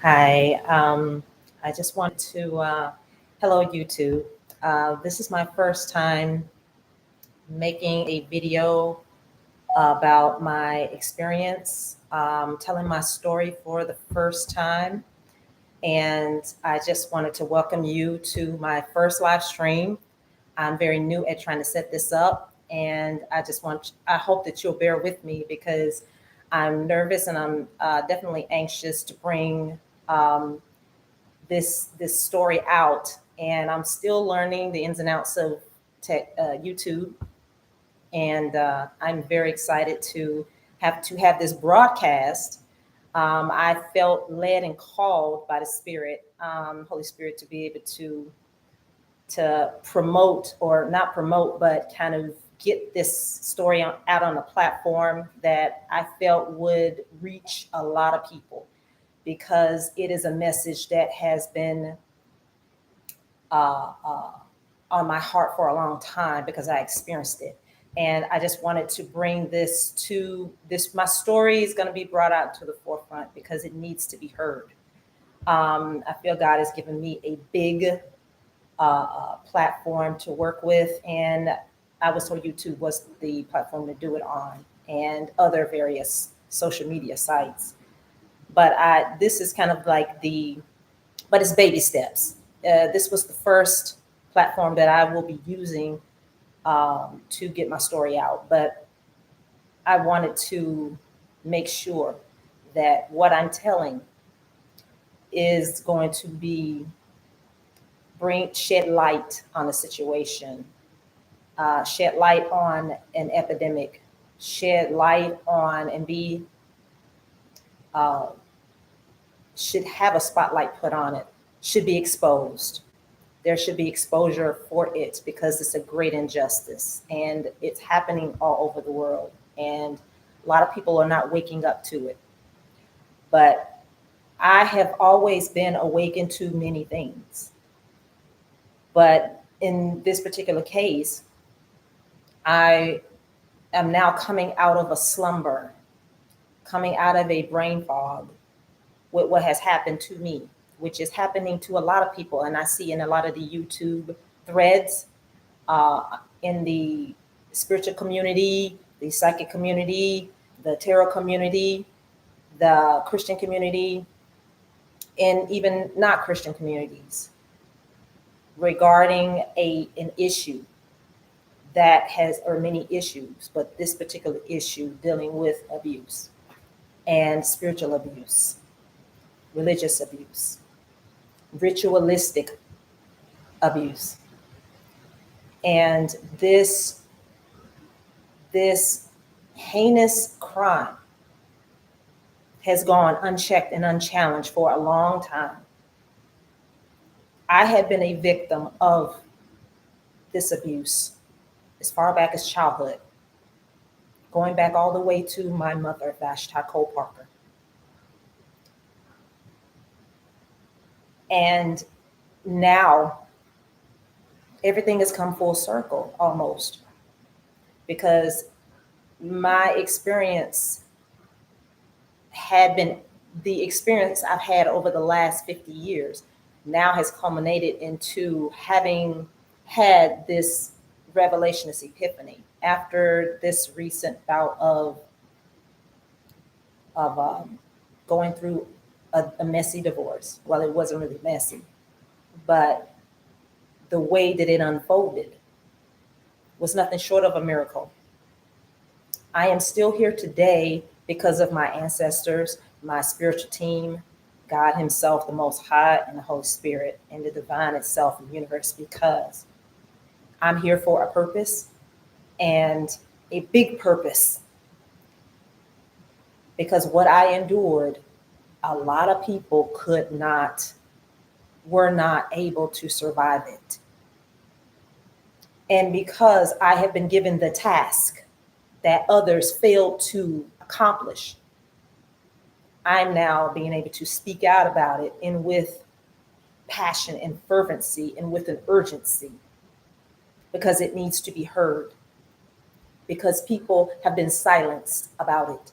Hi, I just want to, hello YouTube. This is my first time making a video about my experience, telling my story for the first time. And I just wanted to welcome you to my first live stream. I'm very new at trying to set this up. And I hope that you'll bear with me because I'm nervous and I'm definitely anxious to bring um, this story out, and I'm still learning the ins and outs of YouTube, and I'm very excited to have this broadcast. I felt led and called by the Spirit, Holy Spirit, to be able to promote or not promote, but kind of get this story out on a platform that I felt would reach a lot of people because it is a message that has been uh, uh, on my heart for a long time because I experienced it. And I just wanted to bring this. My story is going to be brought out to the forefront because it needs to be heard. I feel God has given me a big platform to work with, and I was told YouTube was the platform to do it on, and other various social media sites. But this is kind of like but it's baby steps. This was the first platform that I will be using to get my story out. But I wanted to make sure that what I'm telling is going to be shed light on the situation, shed light on an epidemic, shed light on and be uh, should have a spotlight put on it, should be exposed. There should be exposure for it because it's a great injustice and it's happening all over the world. And a lot of people are not waking up to it. But I have always been awakened to many things. But in this particular case, I am now coming out of a slumber, coming out of a brain fog with what has happened to me, which is happening to a lot of people. And I see in a lot of the YouTube threads, in the spiritual community, the psychic community, the tarot community, the Christian community, and even not Christian communities regarding an issue that has, or many issues, but this particular issue dealing with abuse and spiritual abuse, religious abuse, ritualistic abuse. And this heinous crime has gone unchecked and unchallenged for a long time. I have been a victim of this abuse as far back as childhood, going back all the way to my mother, Vashti Cole Parker. And now everything has come full circle almost because my experience had been the experience I've had over the last 50 years now has culminated into having had this revelation, this epiphany after this recent bout of going through a messy divorce. Well, it wasn't really messy, but the way that it unfolded was nothing short of a miracle. I am still here today because of my ancestors, my spiritual team, God Himself, the Most High, and the Holy Spirit, and the divine itself in the universe, because I'm here for a purpose and a big purpose. Because what I endured, a lot of people were not able to survive it. And because I have been given the task that others failed to accomplish, I'm now being able to speak out about it, and with passion and fervency and with an urgency, because it needs to be heard, because people have been silenced about it.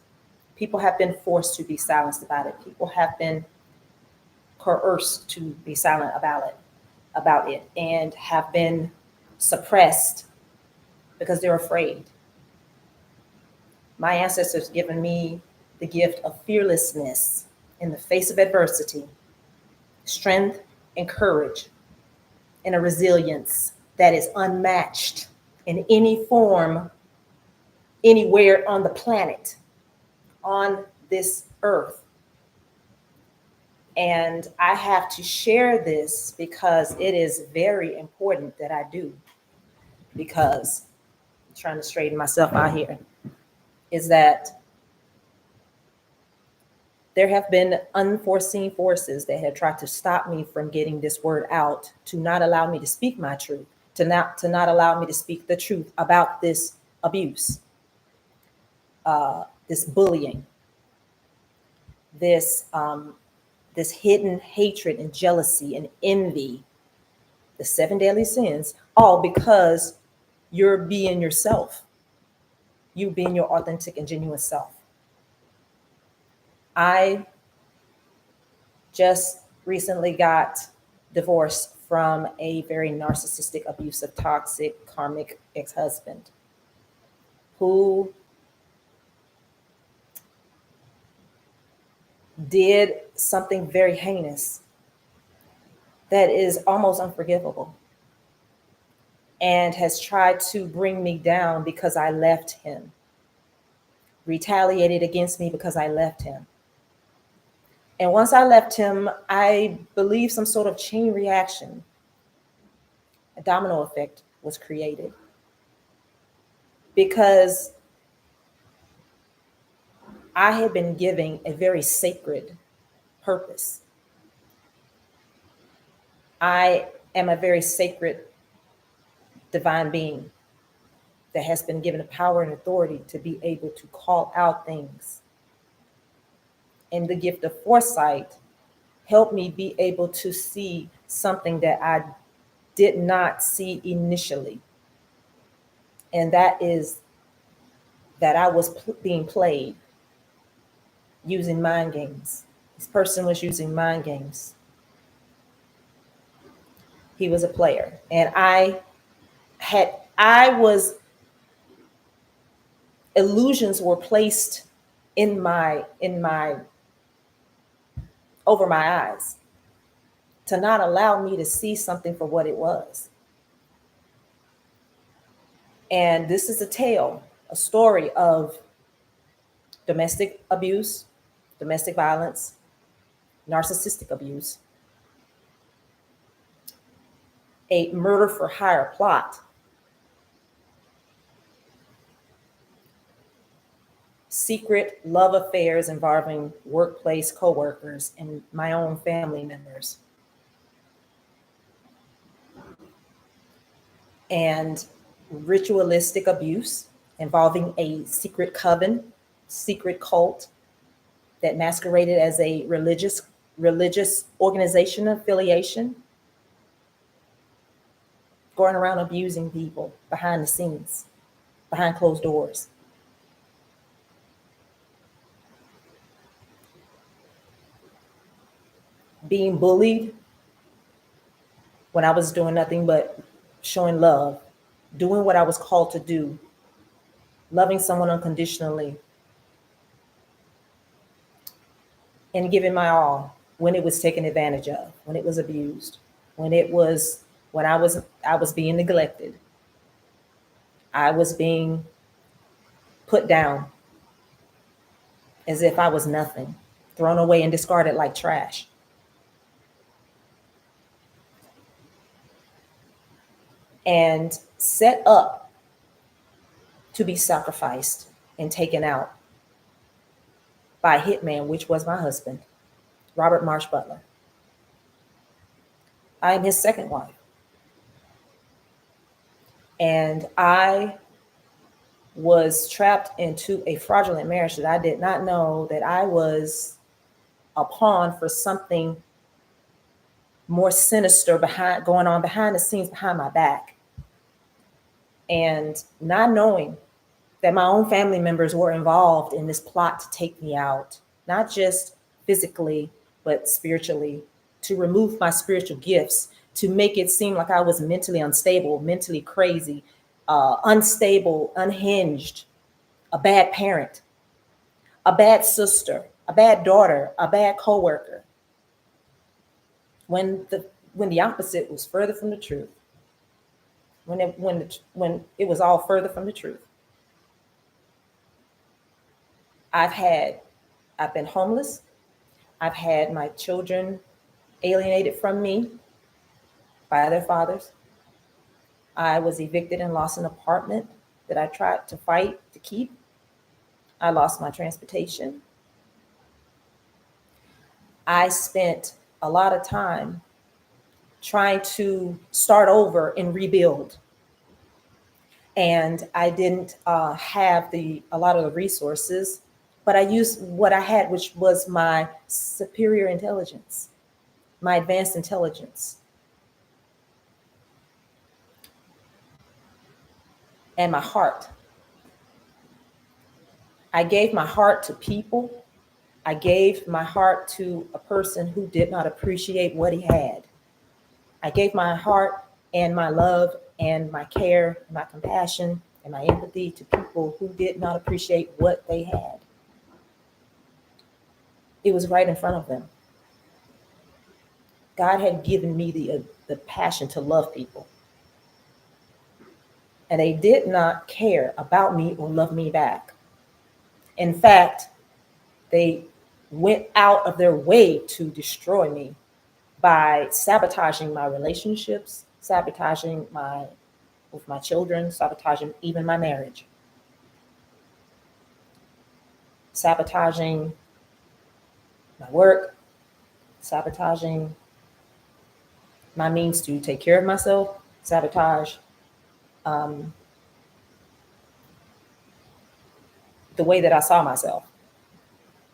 People have been forced to be silenced about it. People have been coerced to be silent about it and have been suppressed because they're afraid. My ancestors given me the gift of fearlessness in the face of adversity, strength and courage, and a resilience that is unmatched in any form, anywhere on the planet, on this earth. And I have to share this because it is very important that I do, because I'm trying to straighten myself out here, is that there have been unforeseen forces that have tried to stop me from getting this word out, to not allow me to speak my truth, to not allow me to speak the truth about this abuse, this bullying, this this hidden hatred and jealousy and envy, the 7 deadly sins, all because you're being yourself, you being your authentic and genuine self. I just recently got divorced from a very narcissistic, abusive, toxic, karmic ex-husband who did something very heinous that is almost unforgivable, and has tried to bring me down because I left him, retaliated against me because I left him. And once I left him, I believe some sort of chain reaction, a domino effect was created, because I had been giving a very sacred purpose. I am a very sacred divine being that has been given the power and authority to be able to call out things. And the gift of foresight helped me be able to see something that I did not see initially. And that is that I was being played using mind games. This person was using mind games. He was a player. And illusions were placed in my over my eyes to not allow me to see something for what it was. And this is a story of domestic abuse, domestic violence, narcissistic abuse, a murder for hire plot, secret love affairs involving workplace coworkers and my own family members, and ritualistic abuse involving a secret coven, secret cult that masqueraded as a religious organization affiliation, going around abusing people behind the scenes, behind closed doors. Being bullied when I was doing nothing but showing love, doing what I was called to do, loving someone unconditionally, and giving my all when it was taken advantage of, when it was abused, when I was being neglected. I was being put down as if I was nothing, thrown away and discarded like trash. And set up to be sacrificed and taken out by a hitman, which was my husband, Robert Marsh Butler. I am his second wife. And I was trapped into a fraudulent marriage that I did not know that I was a pawn for something more sinister going on behind the scenes, behind my back. And not knowing that my own family members were involved in this plot to take me out, not just physically, but spiritually, to remove my spiritual gifts, to make it seem like I was mentally unstable, mentally crazy, unstable, unhinged, a bad parent, a bad sister, a bad daughter, a bad coworker. When the opposite was further from the truth, when it was all further from the truth. I've been homeless. I've had my children alienated from me by their fathers. I was evicted and lost an apartment that I tried to fight to keep. I lost my transportation. I spent a lot of time trying to start over and rebuild. And I didn't have a lot of the resources, but I used what I had, which was my superior intelligence, my advanced intelligence, and my heart. I gave my heart to people. I gave my heart to a person who did not appreciate what he had. I gave my heart and my love and my care, my compassion, and my empathy to people who did not appreciate what they had. It was right in front of them. God had given me the passion to love people. And they did not care about me or love me back. In fact, they went out of their way to destroy me by sabotaging my relationships, sabotaging with my children, sabotaging even my marriage, sabotaging my work, sabotaging my means to take care of myself, sabotage the way that I saw myself.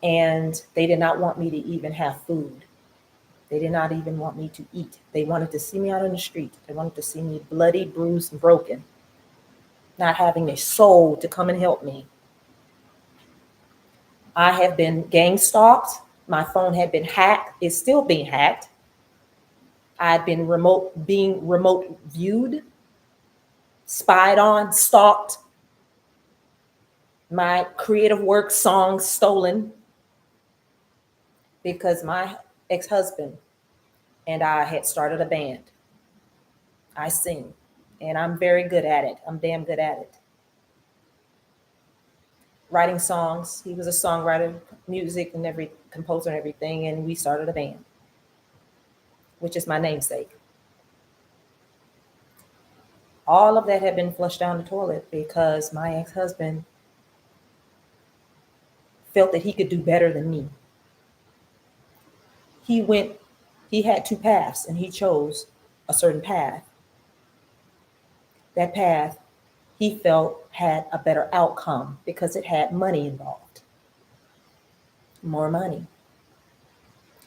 And they did not want me to even have food. They did not even want me to eat. They wanted to see me out on the street. They wanted to see me bloody, bruised, and broken, not having a soul to come and help me. I have been gang stalked. My phone had been hacked. It's still being hacked. I've been remote viewed, spied on, stalked. My creative work, songs stolen, because my ex-husband and I had started a band. I sing, and I'm very good at it. I'm damn good at it. Writing songs. He was a songwriter, music, and every composer and everything, and we started a band, which is my namesake. All of that had been flushed down the toilet because my ex-husband felt that he could do better than me. He had two paths, and he chose a certain path. That path, he felt, had a better outcome because it had money involved. More money.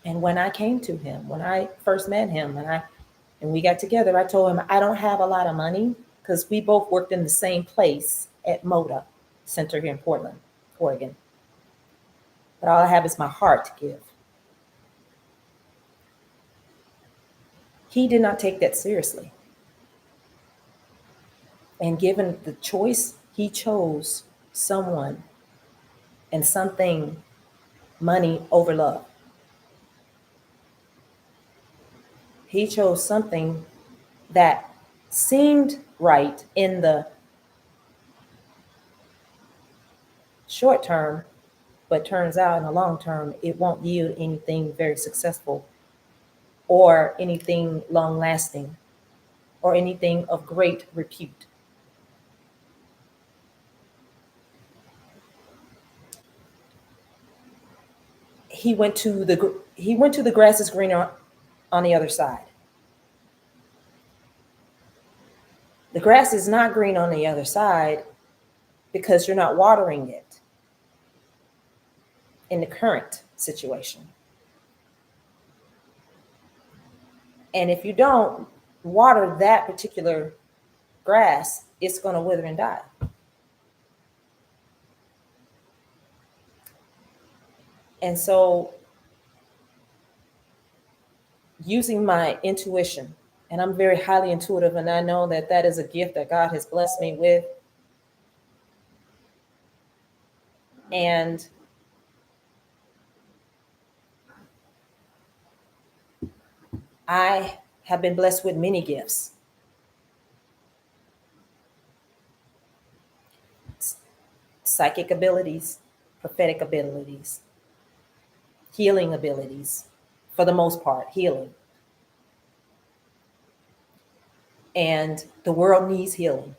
And when I came to him, when I first met him and we got together, I told him I don't have a lot of money, because we both worked in the same place at MODA Center here in Portland, Oregon. But all I have is my heart to give. He did not take that seriously. And given the choice, he chose someone and something, money over love. He chose something that seemed right in the short term, but turns out in the long term, it won't yield anything very successful or anything long lasting or anything of great repute. He went to the grass is greener on the other side. The grass is not green on the other side because you're not watering it in the current situation. And if you don't water that particular grass, it's going to wither and die. And so using my intuition, and I'm very highly intuitive, and I know that that is a gift that God has blessed me with. And I have been blessed with many gifts. Psychic abilities, prophetic abilities, healing abilities, for the most part, healing. And the world needs healing.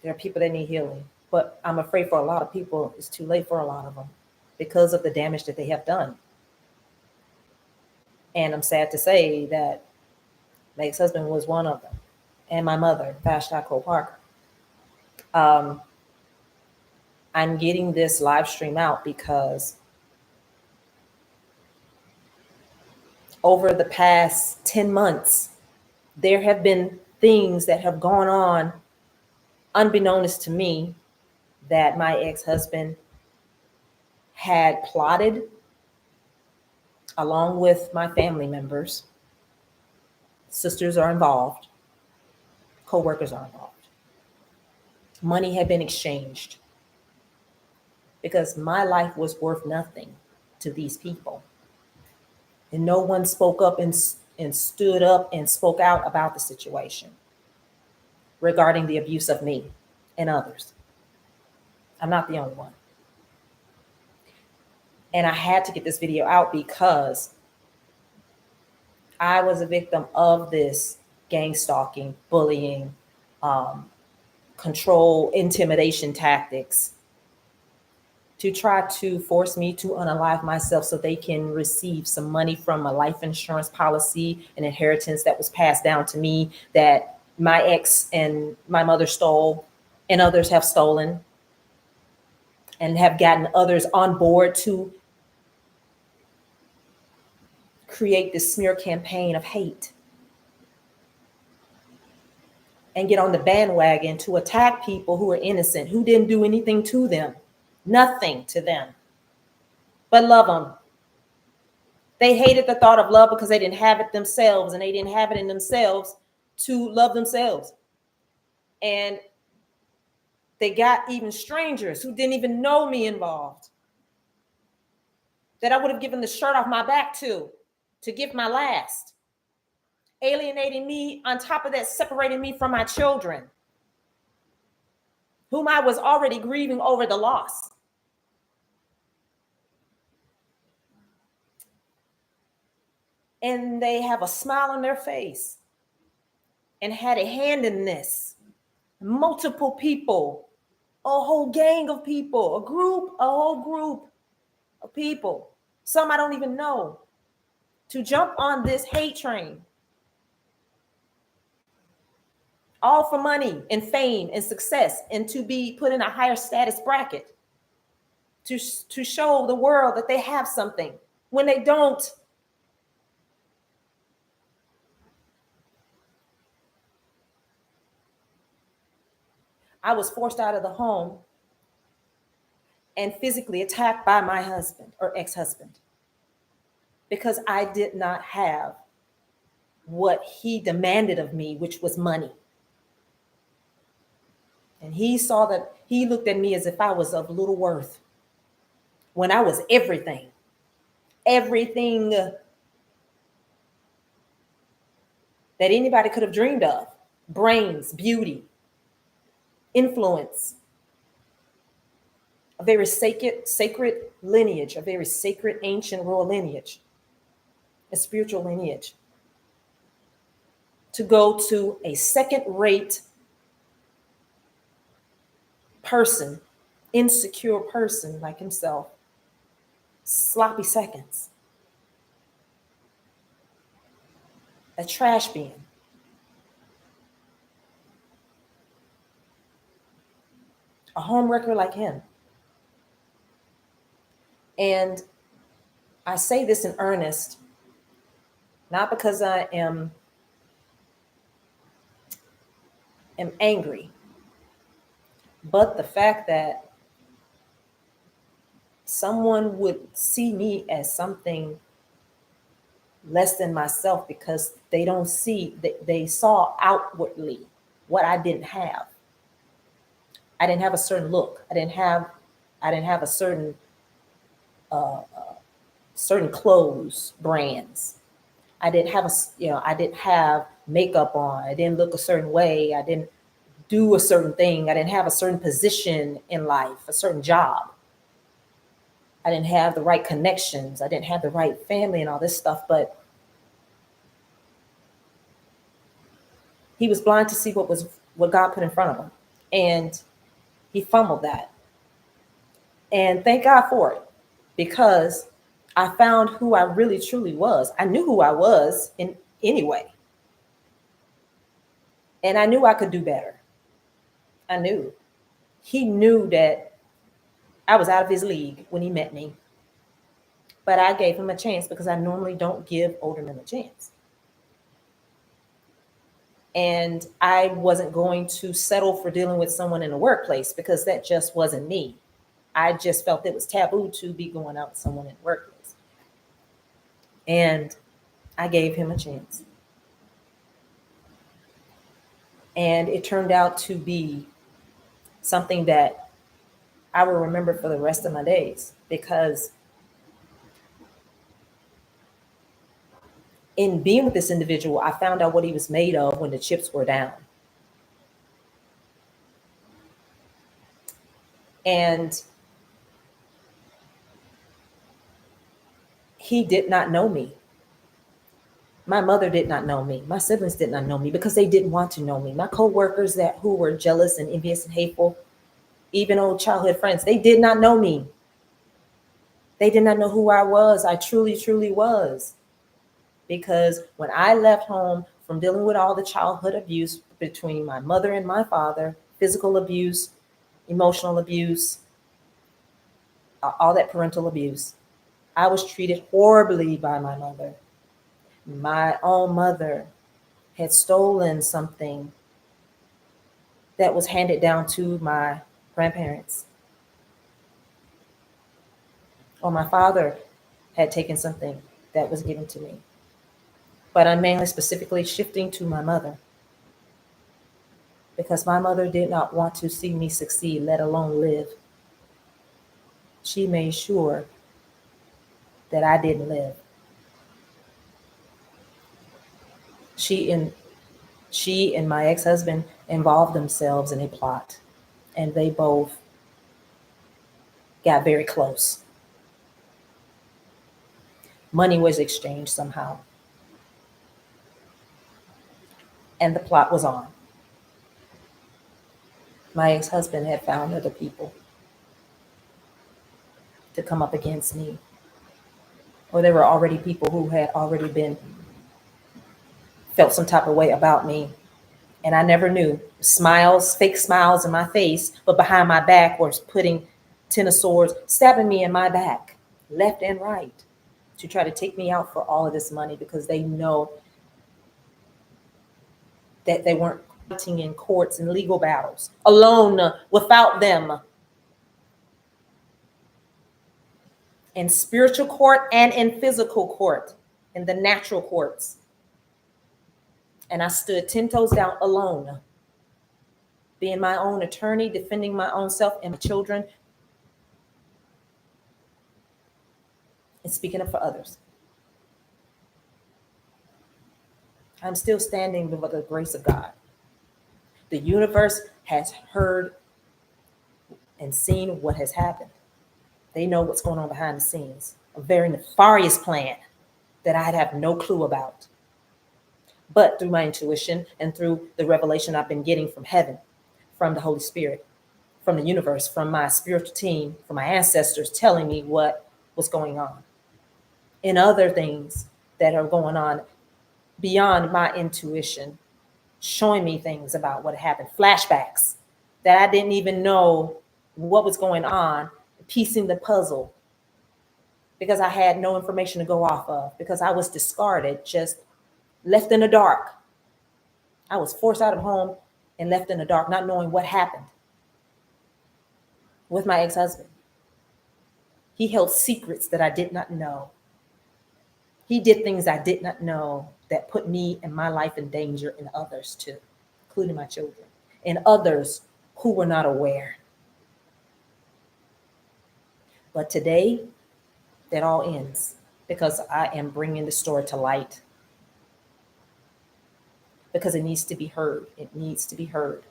There are people that need healing, but I'm afraid for a lot of people, it's too late for a lot of them because of the damage that they have done. And I'm sad to say that my ex-husband was one of them, and my mother, Vashti Cole Parker. I'm getting this live stream out because over the past 10 months, there have been things that have gone on unbeknownst to me that my ex-husband had plotted along with my family members. Sisters are involved, co-workers are involved. Money had been exchanged because my life was worth nothing to these people. And no one spoke up and stood up and spoke out about the situation regarding the abuse of me and others. I'm not the only one. And I had to get this video out because I was a victim of this gang stalking, bullying, control, intimidation tactics to try to force me to unalive myself so they can receive some money from a life insurance policy, an inheritance that was passed down to me that my ex and my mother stole and others have stolen, and have gotten others on board to create this smear campaign of hate and get on the bandwagon to attack people who are innocent, who didn't do anything to them, nothing to them, but love them. They hated the thought of love because they didn't have it themselves, and they didn't have it in themselves to love themselves. And they got even strangers who didn't even know me involved, that I would have given the shirt off my back to give my last, alienating me, on top of that, separating me from my children, whom I was already grieving over the loss. And they have a smile on their face and had a hand in this. Multiple people, a whole gang of people, a whole group of people, some I don't even know, to jump on this hate train, all for money and fame and success, and to be put in a higher status bracket, to show the world that they have something when they don't. I was forced out of the home and physically attacked by my husband or ex-husband because I did not have what he demanded of me, which was money. And he saw that, he looked at me as if I was of little worth when I was everything that anybody could have dreamed of: brains, beauty, influence, a very sacred lineage, a very sacred ancient royal lineage, a spiritual lineage. To go to a second-rate person, insecure person like himself, sloppy seconds, a trash bin, a homewrecker like him. And I say this in earnest, not because I am angry, but the fact that someone would see me as something less than myself because they don't see, they saw outwardly what I didn't have. I didn't have a certain look. I didn't have a certain clothes brands. I didn't have makeup on. I didn't look a certain way. I didn't do a certain thing. I didn't have a certain position in life, a certain job. I didn't have the right connections. I didn't have the right family and all this stuff. But he was blind to see what God put in front of him. And he fumbled that. And thank God for it, because I found who I really truly was. I knew who I was in anyway. And I knew I could do better. I knew. He knew that I was out of his league when he met me. But I gave him a chance because I normally don't give older men a chance. And I wasn't going to settle for dealing with someone in the workplace because that just wasn't me. I just felt it was taboo to be going out with someone in the workplace. And I gave him a chance. And it turned out to be something that I will remember for the rest of my days, because in being with this individual, I found out what he was made of when the chips were down. And he did not know me. My mother did not know me. My siblings did not know me because they didn't want to know me. My co-workers who were jealous and envious and hateful, even old childhood friends, they did not know me. They did not know who I was. I truly, truly was. Because when I left home from dealing with all the childhood abuse between my mother and my father, physical abuse, emotional abuse, all that parental abuse, I was treated horribly by my mother. My own mother had stolen something that was handed down to my grandparents. Or my father had taken something that was given to me. But I'm mainly specifically shifting to my mother, because my mother did not want to see me succeed, let alone live. She made sure that I didn't live. She and my ex-husband involved themselves in a plot, and they both got very close. Money was exchanged somehow, and the plot was on. My ex-husband had found other people to come up against me, or there were already people who had already felt some type of way about me, and I never knew. Smiles, fake smiles in my face, but behind my back was putting 10 of swords, stabbing me in my back, left and right, to try to take me out for all of this money, because they know that they weren't fighting in courts and legal battles alone, without them, in spiritual court and in physical court, in the natural courts. And I stood 10 toes down alone, being my own attorney, defending my own self and my children, and speaking up for others. I'm still standing by the grace of God. The universe has heard and seen what has happened. They know what's going on behind the scenes. A very nefarious plan that I'd have no clue about. But through my intuition and through the revelation I've been getting from heaven, from the Holy Spirit, from the universe, from my spiritual team, from my ancestors telling me what was going on, and other things that are going on beyond my intuition, showing me things about what happened, flashbacks that I didn't even know what was going on, piecing the puzzle, because I had no information to go off of, because I was discarded, just left in the dark. I was forced out of home and left in the dark, not knowing what happened with my ex-husband. He held secrets that I did not know. He did things I did not know that put me and my life in danger, and others too, including my children and others who were not aware. But today, that all ends because I am bringing the story to light, because it needs to be heard. It needs to be heard.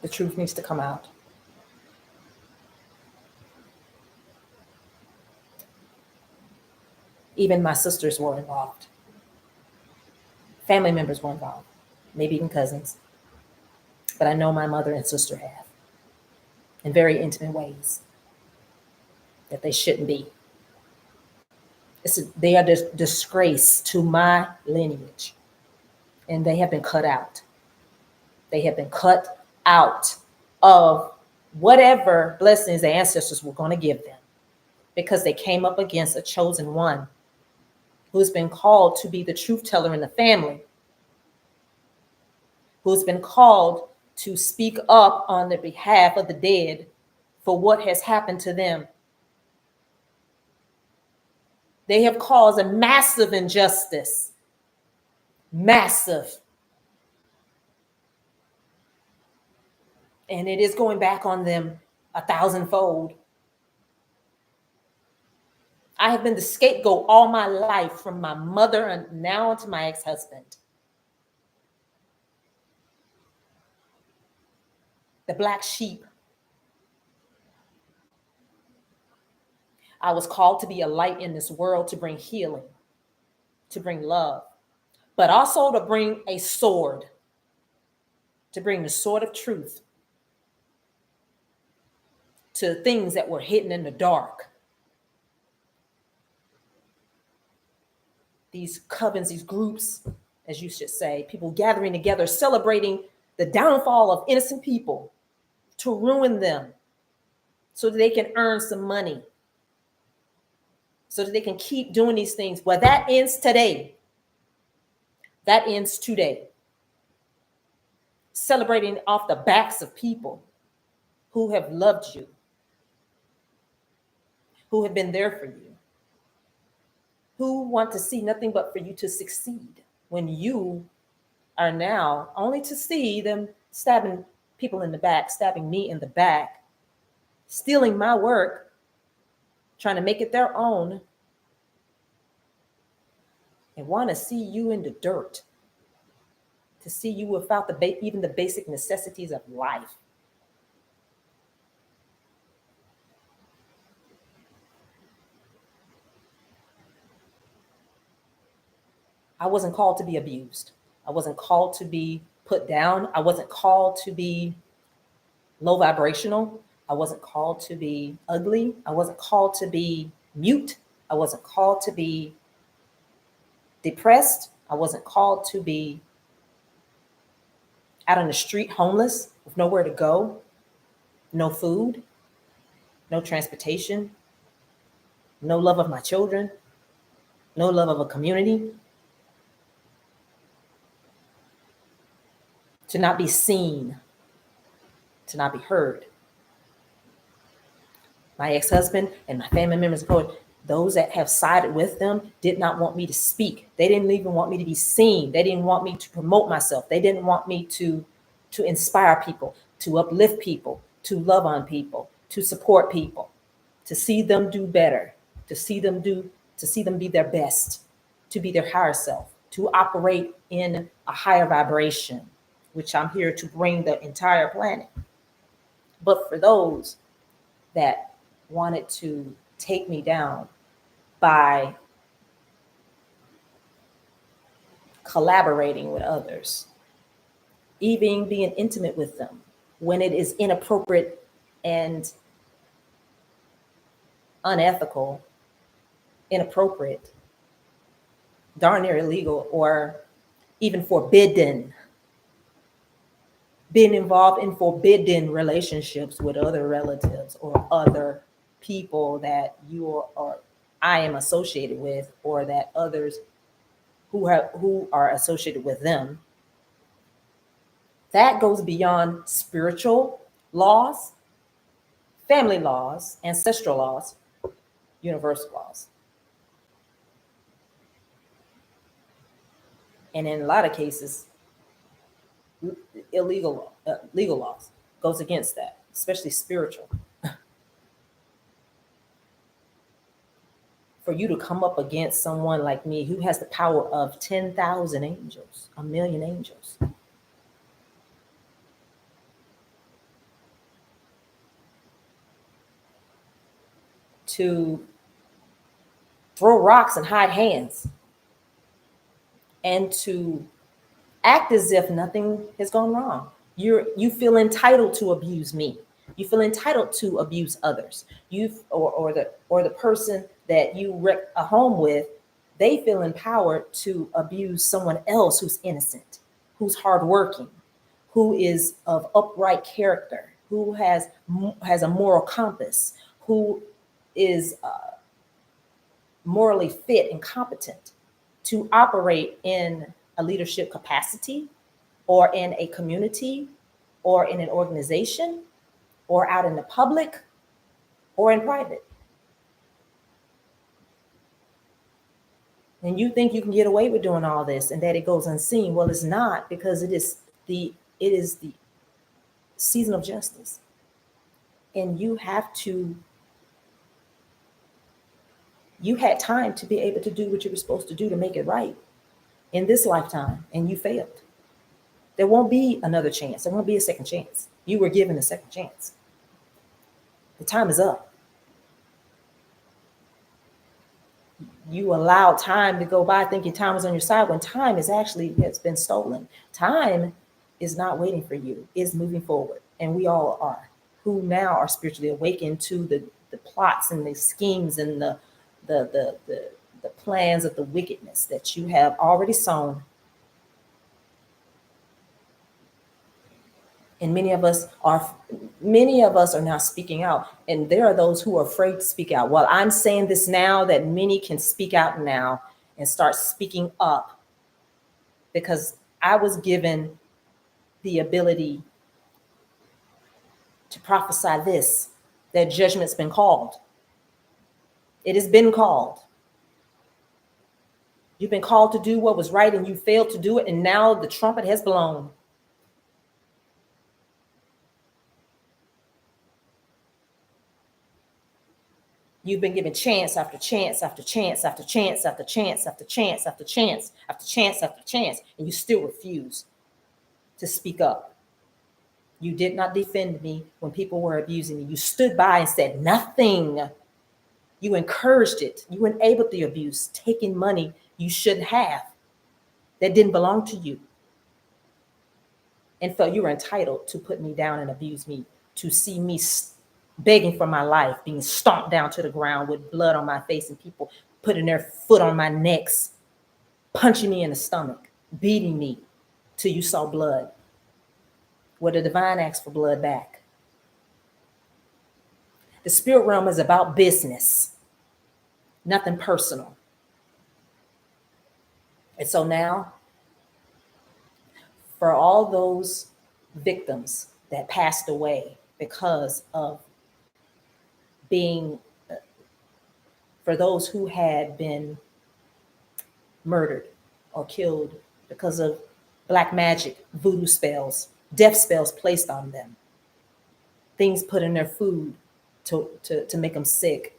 The truth needs to come out. Even my sisters were involved. Family members were involved, maybe even cousins. But I know my mother and sister have, in very intimate ways that they shouldn't be. They are a disgrace to my lineage, and they have been cut out. They have been cut out of whatever blessings the ancestors were going to give them, because they came up against a chosen one who's been called to be the truth teller in the family, who's been called to speak up on the behalf of the dead for what has happened to them. They have caused a massive injustice, massive. And it is going back on them 1,000-fold. I have been the scapegoat all my life, from my mother and now to my ex-husband. The black sheep. I was called to be a light in this world, to bring healing, to bring love, but also to bring a sword, to bring the sword of truth to things that were hidden in the dark. These covens, these groups, as you should say, people gathering together, celebrating the downfall of innocent people to ruin them so that they can earn some money, so that they can keep doing these things. Well, that ends today. That ends today. Celebrating off the backs of people who have loved you, who have been there for you, who want to see nothing but for you to succeed, when you are now only to see them stabbing people in the back, stabbing me in the back, stealing my work, trying to make it their own, and want to see you in the dirt, to see you without even the basic necessities of life. I wasn't called to be abused. I wasn't called to be put down. I wasn't called to be low vibrational. I wasn't called to be ugly. I wasn't called to be mute. I wasn't called to be depressed. I wasn't called to be out on the street homeless with nowhere to go, no food, no transportation, no love of my children, no love of a community, to not be seen, to not be heard. My ex-husband and my family members, those that have sided with them, did not want me to speak. They didn't even want me to be seen. They didn't want me to promote myself. They didn't want me to inspire people, to uplift people, to love on people, to support people, to see them do better, to see them be their best, to be their higher self, to operate in a higher vibration, which I'm here to bring the entire planet. But for those that wanted to take me down by collaborating with others, even being intimate with them when it is inappropriate and unethical, inappropriate, darn near illegal, or even forbidden. Being involved in forbidden relationships with other relatives or other people that you or I am associated with, or that others who are associated with them. That goes beyond spiritual laws, family laws, ancestral laws, universal laws. And in a lot of cases, illegal legal laws goes against that, especially spiritual. For you to come up against someone like me who has the power of 10,000 angels, a million angels, to throw rocks and hide hands, and to act as if nothing has gone wrong. You feel entitled to abuse me. You feel entitled to abuse others. Or the person that you wreck a home with, they feel empowered to abuse someone else who's innocent, who's hardworking, who is of upright character, who has a moral compass, who is morally fit and competent to operate in a leadership capacity, or in a community, or in an organization, or out in the public, or in private. And you think you can get away with doing all this and that it goes unseen. Well, it's not, because it is the season of justice. And you had time to be able to do what you were supposed to do to make it right in this lifetime, and you failed. There won't be another chance. There won't be a second chance. You were given a second chance. The time is up. You allowed time to go by thinking time was on your side, when time has been stolen. Time is not waiting for you. It's moving forward. And we all are, who now are spiritually awakened to the plots and the schemes and the plans of the wickedness that you have already sown. And many of us are now speaking out. And there are those who are afraid to speak out. Well, I'm saying this now that many can speak out now and start speaking up, because I was given the ability to prophesy this, that judgment's been called. It has been called. You've been called to do what was right and you failed to do it. And now the trumpet has blown. You've been given chance after chance after chance after chance after chance after chance after chance after chance after chance, and you still refuse to speak up. You did not defend me when people were abusing me. You stood by and said nothing. You encouraged it. You enabled the abuse, taking money you shouldn't have, that didn't belong to you, and felt you were entitled to put me down and abuse me, to see me begging for my life, being stomped down to the ground with blood on my face, and people putting their foot on my necks, punching me in the stomach, beating me till you saw blood. Well, the divine asks for blood back. The spirit realm is about business, nothing personal. And so now, for all those victims that passed away because of being, for those who had been murdered or killed because of black magic, voodoo spells, death spells placed on them, things put in their food to make them sick,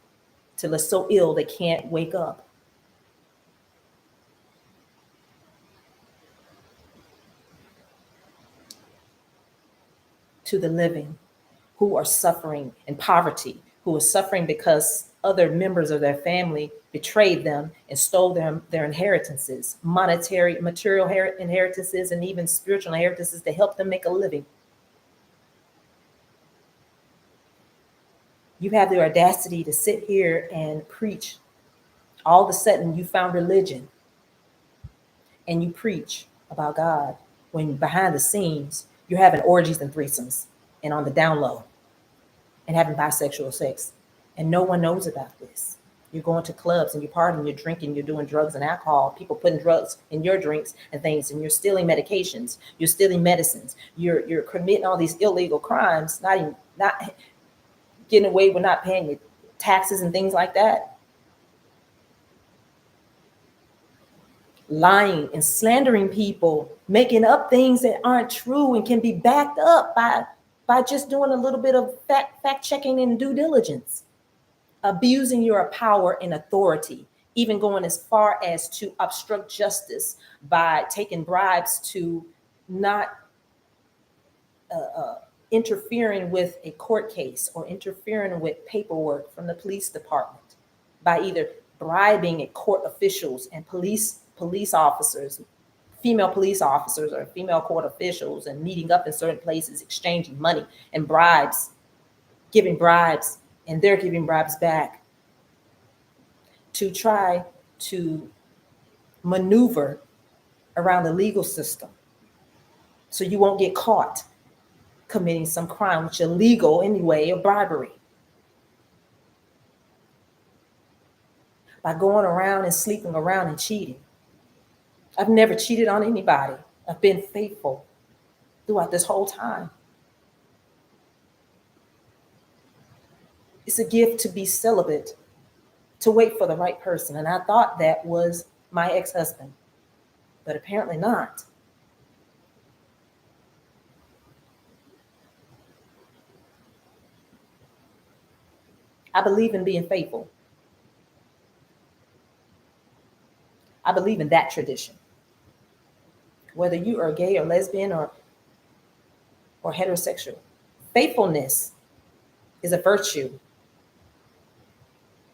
till they're so ill they can't wake up. To the living who are suffering in poverty, who are suffering because other members of their family betrayed them and stole their inheritances, material inheritances, and even spiritual inheritances to help them make a living. You have the audacity to sit here and preach. All of a sudden, you found religion and you preach about God, when behind the scenes, you're having orgies and threesomes and on the down low and having bisexual sex. And no one knows about this. You're going to clubs and you're partying, you're drinking, you're doing drugs and alcohol, people putting drugs in your drinks and things, and you're stealing medications, you're stealing medicines, you're committing all these illegal crimes, not getting away with not paying your taxes and things like that. lying and slandering people, making up things that aren't true and can be backed up by just doing a little bit of fact checking and due diligence, abusing your power and authority, even going as far as to obstruct justice by taking bribes to not interfering with a court case or interfering with paperwork from the police department, by either bribing court officials and police officers, female police officers or female court officials, and meeting up in certain places, exchanging money and bribes, giving bribes, and they're giving bribes back to try to maneuver around the legal system so you won't get caught committing some crime, which is illegal anyway, of bribery. By going around and sleeping around and cheating. I've never cheated on anybody. I've been faithful throughout this whole time. It's a gift to be celibate, to wait for the right person. And I thought that was my ex-husband, but apparently not. I believe in being faithful. I believe in that tradition. Whether you are gay or lesbian or heterosexual, faithfulness is a virtue.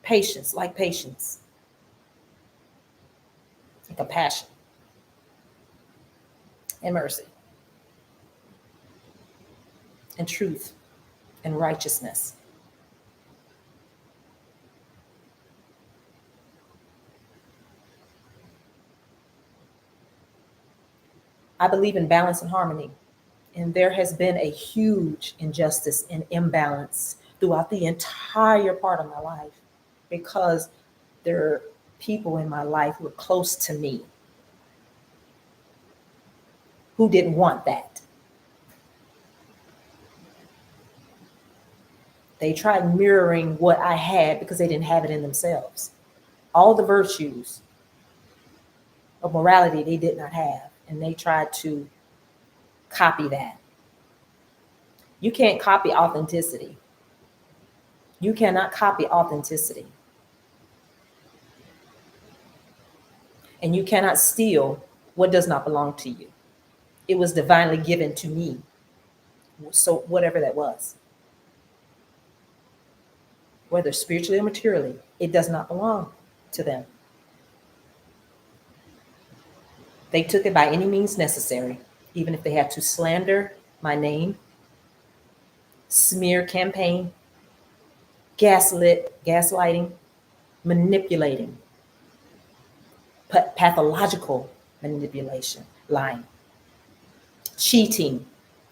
Patience, like patience, and compassion, and mercy, and truth, and righteousness. I believe in balance and harmony. And there has been a huge injustice and imbalance throughout the entire part of my life, because there are people in my life who are close to me who didn't want that. They tried mirroring what I had because they didn't have it in themselves. All the virtues of morality they did not have, and they tried to copy that. You can't copy authenticity. You cannot copy authenticity. And you cannot steal what does not belong to you. It was divinely given to me. So whatever that was, whether spiritually or materially, it does not belong to them. They took it by any means necessary, even if they had to slander my name, smear campaign, gaslighting, manipulating, pathological manipulation, lying, cheating,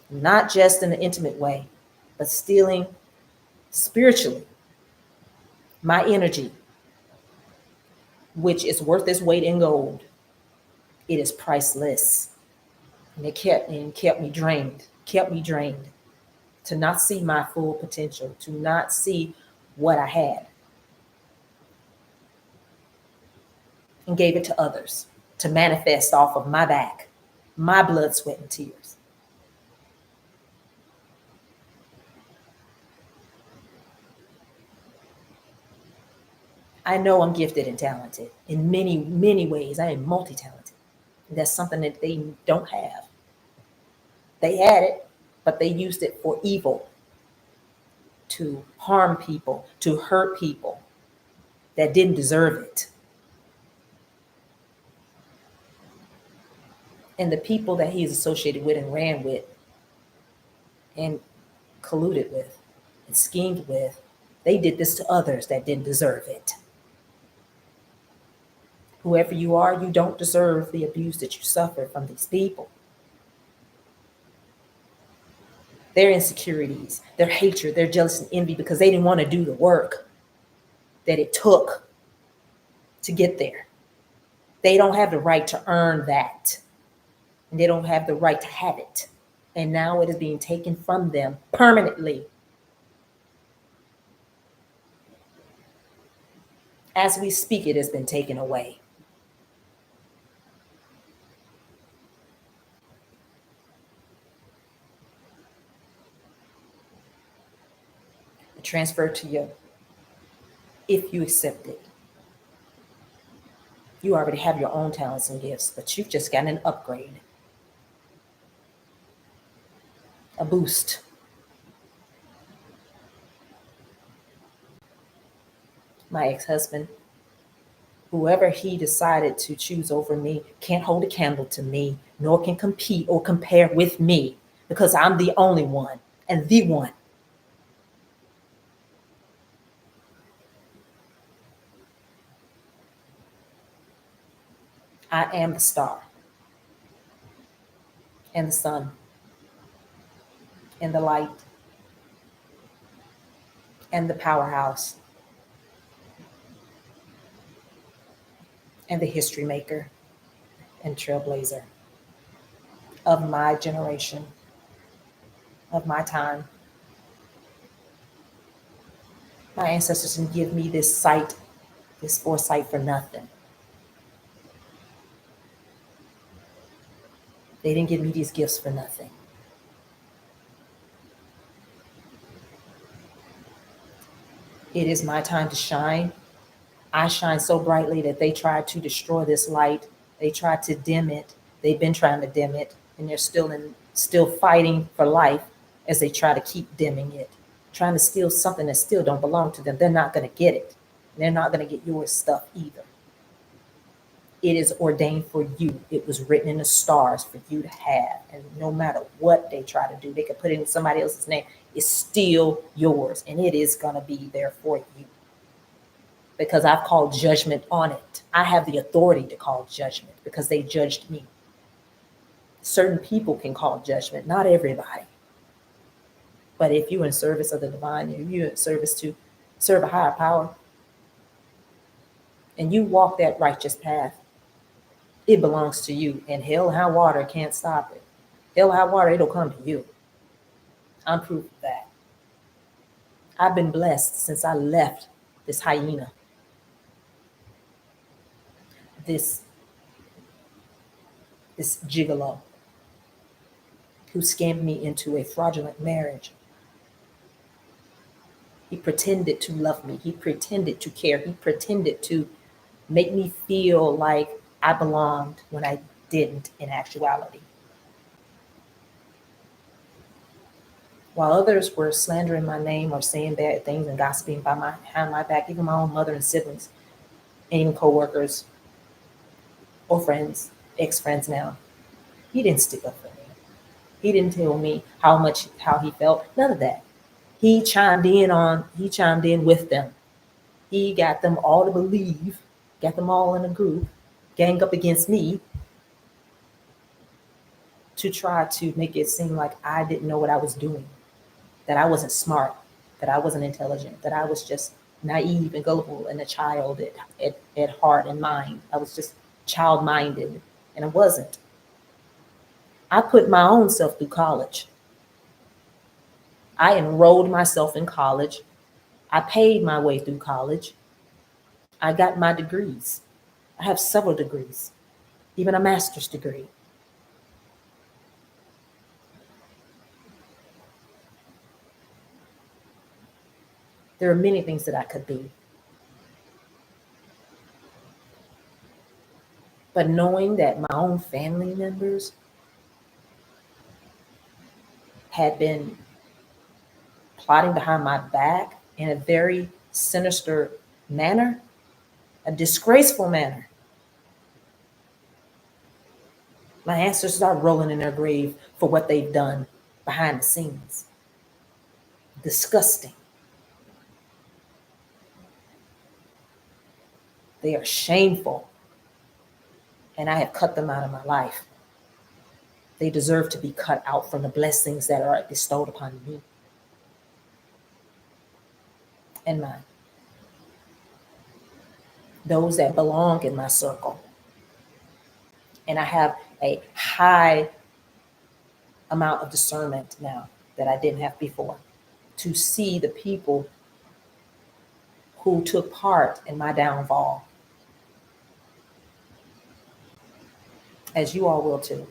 not just in an intimate way, but stealing spiritually my energy, which is worth its weight in gold. It is priceless. And it kept me drained to not see my full potential, to not see what I had, and gave it to others to manifest off of my back, my blood, sweat, and tears. I know I'm gifted and talented in many, many ways. I am multi-talented. That's something that they don't have. They had it, but they used it for evil, to harm people, to hurt people that didn't deserve it. And the people that he is associated with and ran with and colluded with and schemed with, they did this to others that didn't deserve it. Whoever you are, you don't deserve the abuse that you suffer from these people. Their insecurities, their hatred, their jealousy and envy, because they didn't want to do the work that it took to get there. They don't have the right to earn that. And they don't have the right to have it. And now it is being taken from them permanently. As we speak, it has been taken away. transferred to you if you accept it. You already have your own talents and gifts, but you've just gotten an upgrade, a boost. My ex-husband, whoever he decided to choose over me, can't hold a candle to me, nor can compete or compare with me, because I'm the only one and the one. I am the star and the sun and the light and the powerhouse and the history maker and trailblazer of my generation, of my time. My ancestors didn't give me this sight, this foresight for nothing. They didn't give me these gifts for nothing. It is my time to shine. I shine so brightly that they tried to destroy this light. They tried to dim it. They've been trying to dim it, and they're still fighting for life as they try to keep dimming it, trying to steal something that still don't belong to them. They're not going to get it. They're not going to get your stuff either. It is ordained for you. It was written in the stars for you to have. And no matter what they try to do, they could put it in somebody else's name. It's still yours, and it is going to be there for you. Because I've called judgment on it. I have the authority to call judgment because they judged me. Certain people can call judgment, not everybody. But if you're in service of the divine, if you're in service to serve a higher power, and you walk that righteous path, it belongs to you. And hell, high water can't stop it. Hell, high water, it'll come to you. I'm proof of that. I've been blessed since I left this hyena, this gigolo who scammed me into a fraudulent marriage. He pretended to love me. He pretended to care. He pretended to make me feel like I belonged when I didn't in actuality. While others were slandering my name or saying bad things and gossiping behind my back, even my own mother and siblings, and even coworkers or friends, ex-friends now, he didn't stick up for me. He didn't tell me how he felt. None of that. He chimed in with them. He got them all to believe, got them all in a group, gang up against me to try to make it seem like I didn't know what I was doing, that I wasn't smart, that I wasn't intelligent, that I was just naive and gullible and a child at heart and mind. I was just child-minded, and I wasn't. I put my own self through college. I enrolled myself in college. I paid my way through college. I got my degrees. I have several degrees, even a master's degree. There are many things that I could be. But knowing that my own family members had been plotting behind my back in a very sinister manner, a disgraceful manner. My ancestors are rolling in their grave for what they've done behind the scenes. Disgusting. They are shameful, and I have cut them out of my life. They deserve to be cut out from the blessings that are bestowed upon me and mine. Those that belong in my circle. And I have a high amount of discernment now that I didn't have before to see the people who took part in my downfall, as you all will too.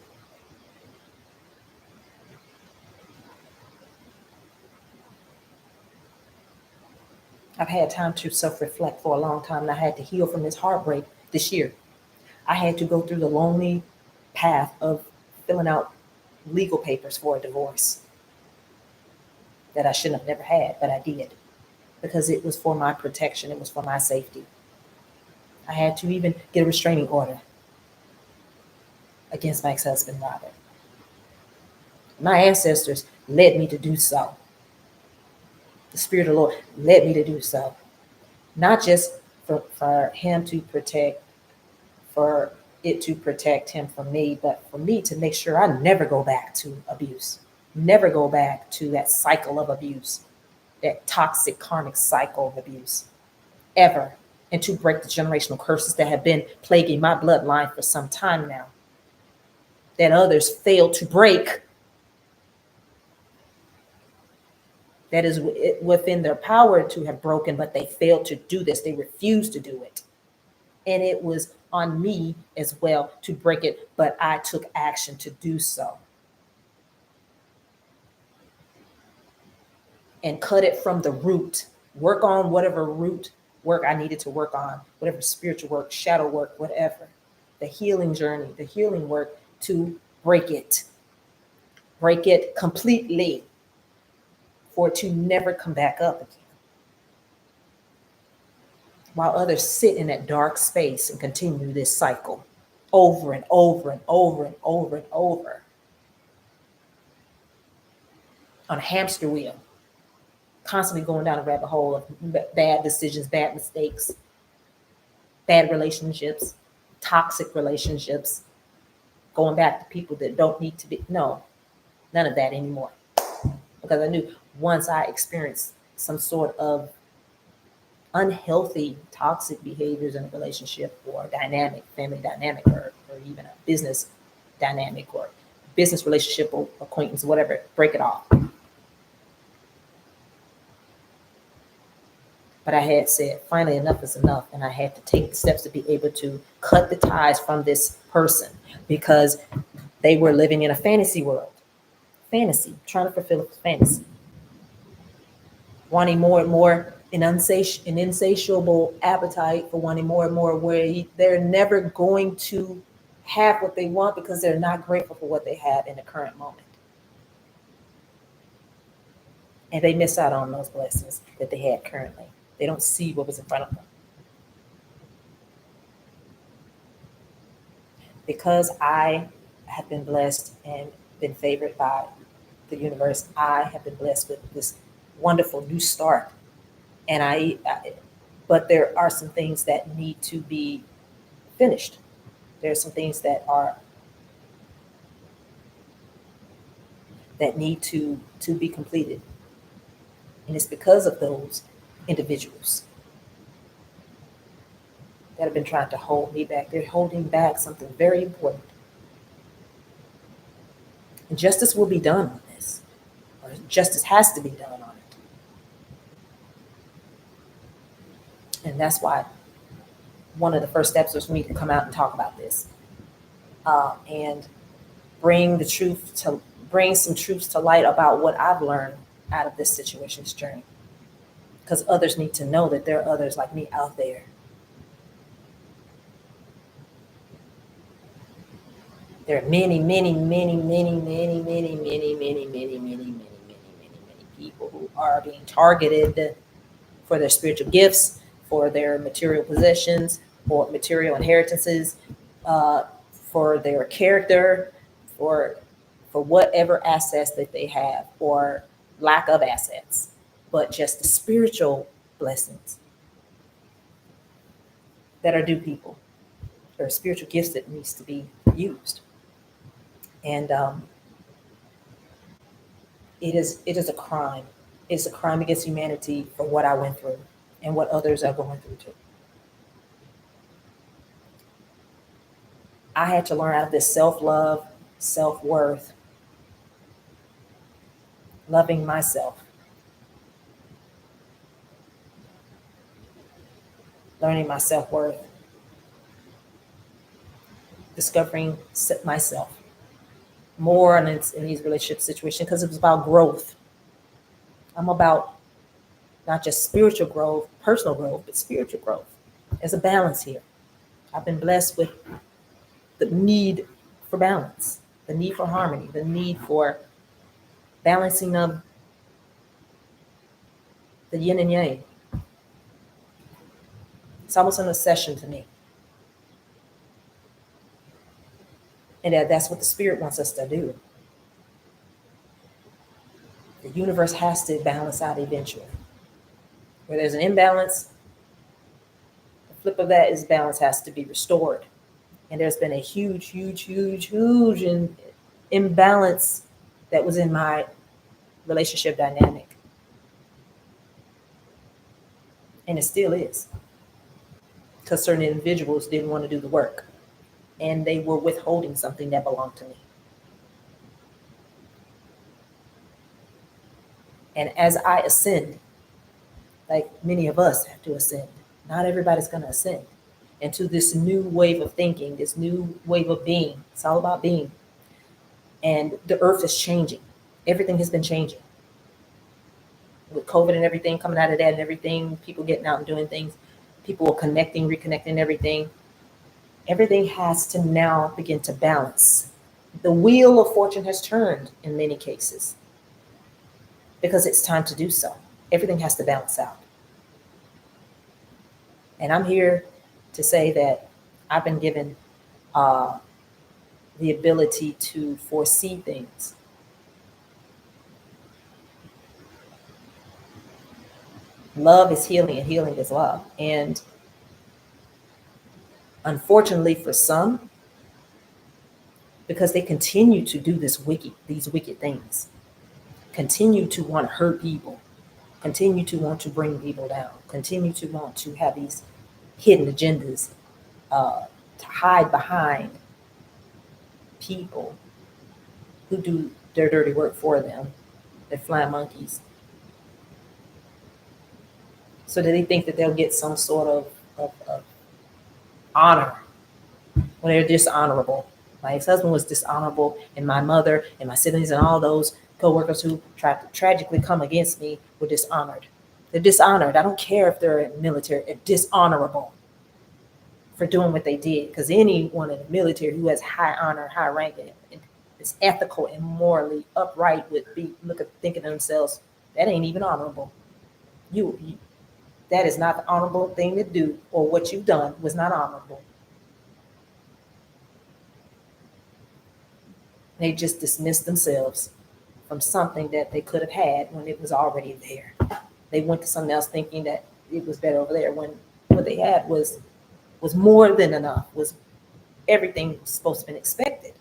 I've had time to self-reflect for a long time, and I had to heal from this heartbreak this year. I had to go through the lonely path of filling out legal papers for a divorce that I shouldn't have never had, but I did because it was for my protection. It was for my safety. I had to even get a restraining order against my ex-husband, Robert. My ancestors led me to do so. The Spirit of the Lord led me to do so. Not just for him to protect, for it to protect him from me, but for me to make sure I never go back to abuse, never go back to that cycle of abuse, that toxic karmic cycle of abuse, ever, and to break the generational curses that have been plaguing my bloodline for some time now, that others failed to break. That is within their power to have broken, but they failed to do this. They refused to do it. And it was on me as well to break it, but I took action to do so. And cut it from the root. Work on whatever root work I needed to work on, whatever spiritual work, shadow work, whatever. The healing journey, the healing work to break it. Break it completely for it to never come back up again. While others sit in that dark space and continue this cycle over and over and over and over and over on a hamster wheel, constantly going down a rabbit hole of bad decisions, bad mistakes, bad relationships, toxic relationships, going back to people that don't need to be. No, none of that anymore. Because I knew once I experienced some sort of unhealthy, toxic behaviors in a relationship or dynamic, family dynamic, or even a business dynamic or business relationship or acquaintance, whatever, break it off. But I had said, finally, enough is enough. And I had to take the steps to be able to cut the ties from this person because they were living in a fantasy world. Fantasy, trying to fulfill a fantasy. Wanting more and more, an insatiable appetite for wanting more and more, where they're never going to have what they want because they're not grateful for what they have in the current moment. And they miss out on those blessings that they had currently. They don't see what was in front of them. Because I have been blessed and been favored by the universe, I have been blessed with this wonderful new start. And but there are some things that need to be finished. There are some things that need to be completed. And it's because of those individuals that have been trying to hold me back. They're holding back something very important. And justice will be done on this, or justice has to be done on it. And that's why one of the first steps was for me to come out and talk about this, and bring some truths to light about what I've learned out of this situation, this journey. Because others need to know that there are others like me out there. There are many, many, many, many, many, many, many, many, many, many, many, many, many people who are being targeted for their spiritual gifts, for their material possessions, for material inheritances, for their character, for whatever assets that they have or lack of assets, but just the spiritual blessings that are due people. There are spiritual gifts that needs to be used. And it is a crime. It's a crime against humanity for what I went through and what others are going through too. I had to learn out of this self-love, self-worth, loving myself, learning my self-worth, discovering myself more in these relationship situations because it was about growth. I'm about not just spiritual growth, personal growth, but spiritual growth. There's a balance here. I've been blessed with the need for balance, the need for harmony, the need for balancing of the yin and yang. It's almost an obsession to me. And that's what the spirit wants us to do. The universe has to balance out eventually. Where there's an imbalance, the flip of that is balance has to be restored. And there's been a huge imbalance that was in my relationship dynamic. And it still is. Because certain individuals didn't want to do the work. And they were withholding something that belonged to me. And as I ascend, like many of us have to ascend, not everybody's going to ascend into this new wave of thinking, this new wave of being. It's all about being. And the earth is changing. Everything has been changing. With COVID and everything coming out of that and everything, people getting out and doing things, people are connecting, reconnecting everything. Everything has to now begin to balance. The wheel of fortune has turned in many cases because it's time to do so. Everything has to balance out. And I'm here to say that I've been given the ability to foresee things. Love is healing and healing is love. And unfortunately for some, because they continue to do these wicked things, continue to want to hurt people, continue to want to bring people down, continue to want to have these hidden agendas to hide behind people who do their dirty work for them. They're flying monkeys. So that they think that they'll get some sort of honor when they're dishonorable. My ex-husband was dishonorable, and my mother and my siblings and all those co-workers who tried to tragically come against me were dishonored. They're dishonored. I don't care if they're in the military. They're dishonorable for doing what they did, because anyone in the military who has high honor, high rank, and is ethical and morally upright would be thinking to themselves, that ain't even honorable. That is not the honorable thing to do, or what you've done was not honorable. They just dismissed themselves from something that they could have had when it was already there. They went to something else thinking that it was better over there when what they had was more than enough, was everything was supposed to have been expected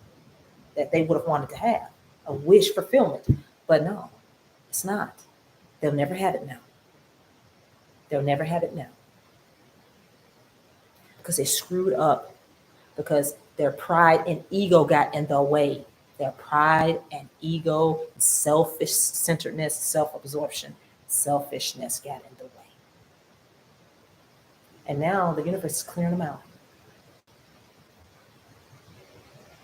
that they would have wanted to have, a wish fulfillment. But no, it's not. They'll never have it now. They'll never have it now. Because they screwed up, because their pride and ego got in the way. Their pride and ego, selfish centeredness, self-absorption, selfishness got in the way. And now the universe is clearing them out.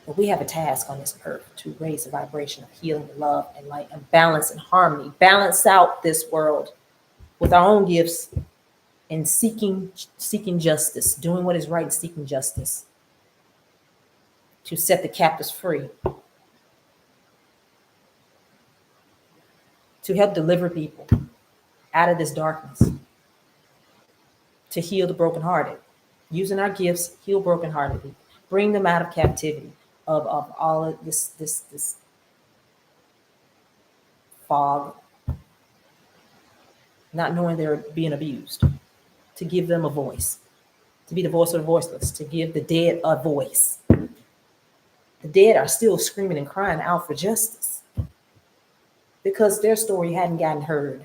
But we have a task on this earth to raise the vibration of healing, love, and light, and balance and harmony. Balance out this world with our own gifts and seeking justice, doing what is right and seeking justice to set the captives free, to help deliver people out of this darkness, to heal the brokenhearted, using our gifts, heal brokenhearted people, bring them out of captivity of all of this fog, not knowing they're being abused, to give them a voice, to be the voice of the voiceless, to give the dead a voice. The dead are still screaming and crying out for justice because their story hadn't gotten heard.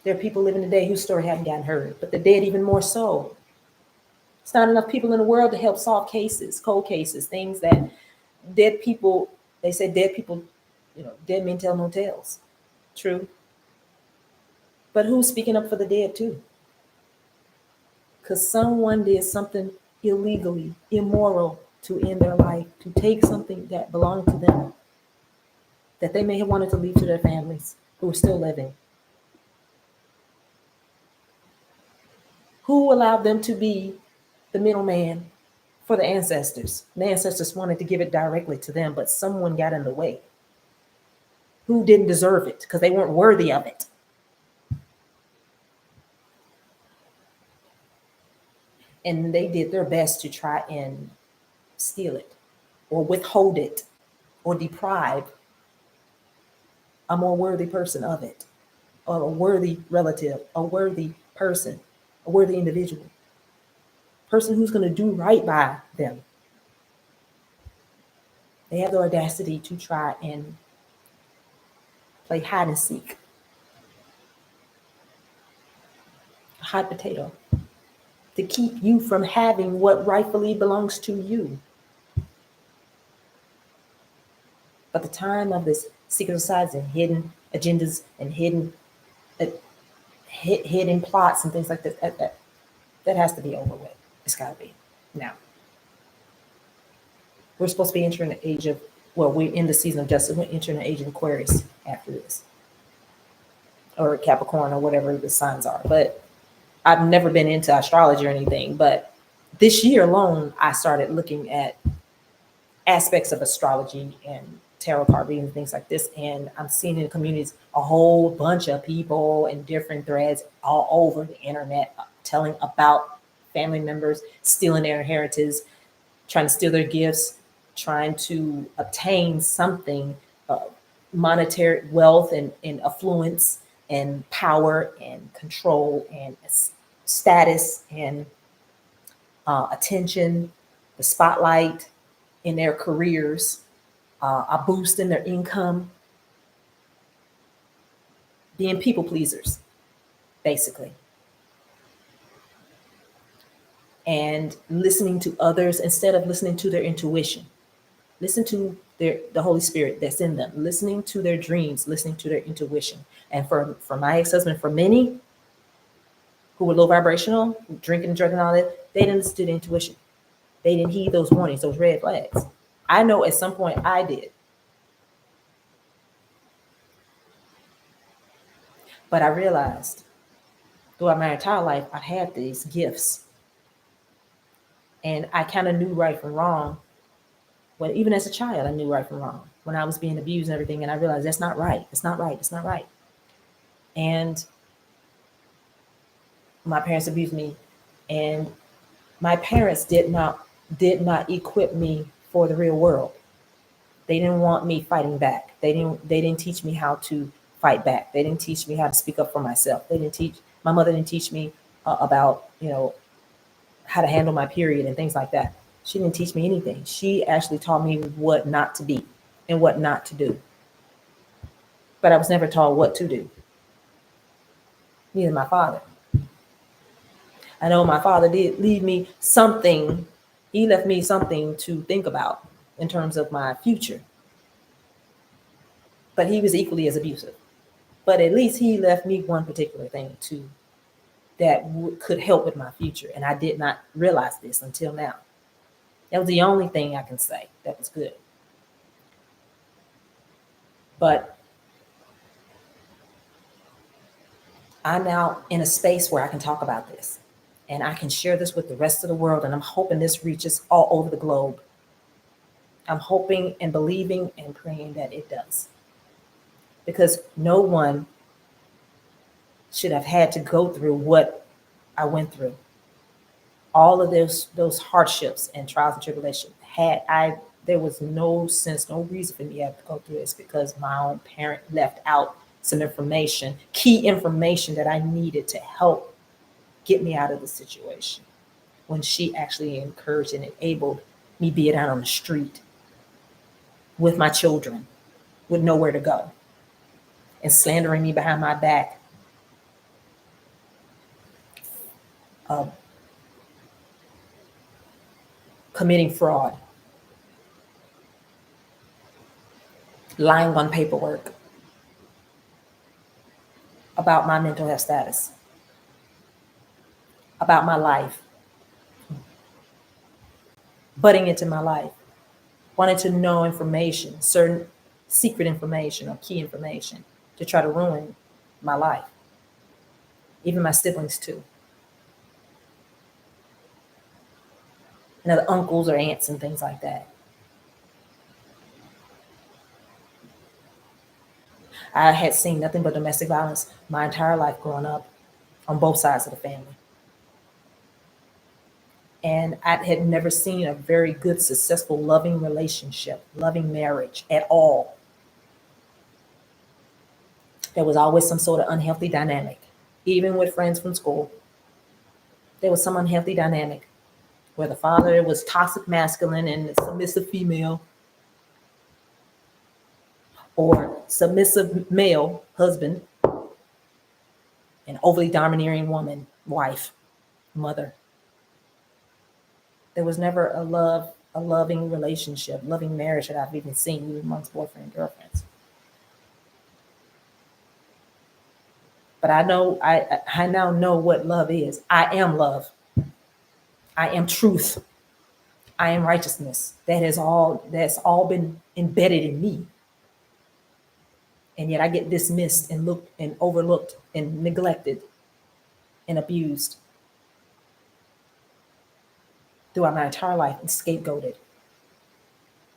There are people living today whose story hadn't gotten heard, but the dead even more so. It's not enough people in the world to help solve cases, cold cases, things that dead people, they say dead people, dead men tell no tales. True. But who's speaking up for the dead too? Because someone did something illegally, immoral to end their life, to take something that belonged to them, that they may have wanted to leave to their families who are still living. Who allowed them to be the middleman for the ancestors? The ancestors wanted to give it directly to them, but someone got in the way. Who didn't deserve it because they weren't worthy of it? And they did their best to try and steal it or withhold it or deprive a more worthy person of it, or a worthy relative, a worthy person, a worthy individual, person who's going to do right by them. They have the audacity to try and play hide and seek, hot potato, to keep you from having what rightfully belongs to you. But the time of this secret societies and hidden agendas and hidden plots and things like that has to be over with. It's got to be now. We're supposed to be entering the age of, well, we're in the season of justice. We're entering the age of Aquarius after this, or Capricorn, or whatever the signs are. But I've never been into astrology or anything. But this year alone, I started looking at aspects of astrology and tarot card reading and things like this. And I'm seeing in the communities a whole bunch of people in different threads all over the internet telling about family members stealing their inheritance, trying to steal their gifts, trying to obtain something, monetary wealth and affluence and power and control and status and attention, the spotlight in their careers, a boost in their income, being people pleasers, basically. And listening to others instead of listening to their intuition. Listen to the Holy Spirit that's in them, listening to their dreams, listening to their intuition. And for my ex-husband, for many who were low vibrational, drinking and drugging and all that, they didn't listen to the intuition. They didn't heed those warnings, those red flags. I know at some point I did. But I realized throughout my entire life, I had these gifts. And I kind of knew right from wrong. Well, even as a child, I knew right from wrong when I was being abused and everything. And I realized that's not right. It's not right. It's not right. And my parents abused me. And my parents did not equip me for the real world. They didn't want me fighting back. They didn't teach me how to fight back. They didn't teach me how to speak up for myself. My mother didn't teach me about, how to handle my period and things like that. She didn't teach me anything. She actually taught me what not to be and what not to do. But I was never taught what to do. Neither my father. I know my father did leave me something. He left me something to think about in terms of my future. But he was equally as abusive. But at least he left me one particular thing that could help with my future. And I did not realize this until now. That was the only thing I can say that was good. But I'm now in a space where I can talk about this. And I can share this with the rest of the world. And I'm hoping this reaches all over the globe. I'm hoping and believing and praying that it does. Because no one should have had to go through what I went through. All of those hardships and trials and tribulations there was no sense, no reason for me to have to go through this, because my own parent left out some information, key information that I needed to help get me out of the situation, when she actually encouraged and enabled me be out on the street with my children, with nowhere to go, and slandering me behind my back, committing fraud, lying on paperwork about my mental health status, about my life, butting into my life, wanting to know information, certain secret information or key information, to try to ruin my life. Even my siblings too. and other uncles or aunts and things like that. I had seen nothing but domestic violence my entire life growing up on both sides of the family. And I had never seen a very good, successful, loving relationship, loving marriage at all. There was always some sort of unhealthy dynamic. Even with friends from school, there was some unhealthy dynamic where the father was toxic masculine and the submissive female, or submissive male husband and overly domineering woman, wife, mother. There was never a loving relationship, loving marriage that I've even seen, even amongst boyfriend and girlfriends. But I now know what love is. I am love. I am truth. I am righteousness. That's all been embedded in me. And yet I get dismissed and looked and overlooked and neglected and abused throughout my entire life and scapegoated.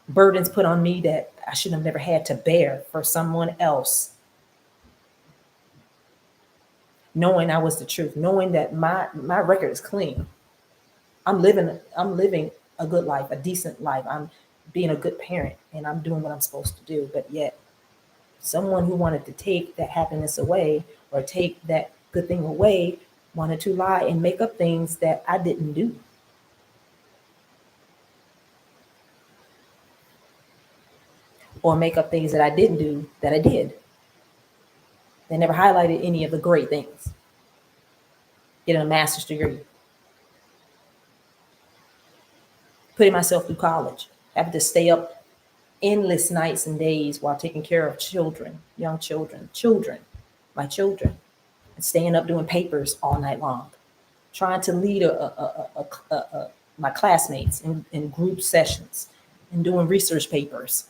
Burdens put on me that I should have never had to bear for someone else. Knowing I was the truth, knowing that my record is clean. I'm living a good life, a decent life. I'm being a good parent and I'm doing what I'm supposed to do. But yet someone who wanted to take that happiness away or take that good thing away wanted to lie and make up things that I didn't do. Or make up things that I didn't do that I did. They never highlighted any of the great things. Getting a master's degree. Putting myself through college. Having to stay up endless nights and days while taking care of children, young children, my children. And staying up doing papers all night long. Trying to lead my classmates in group sessions and doing research papers.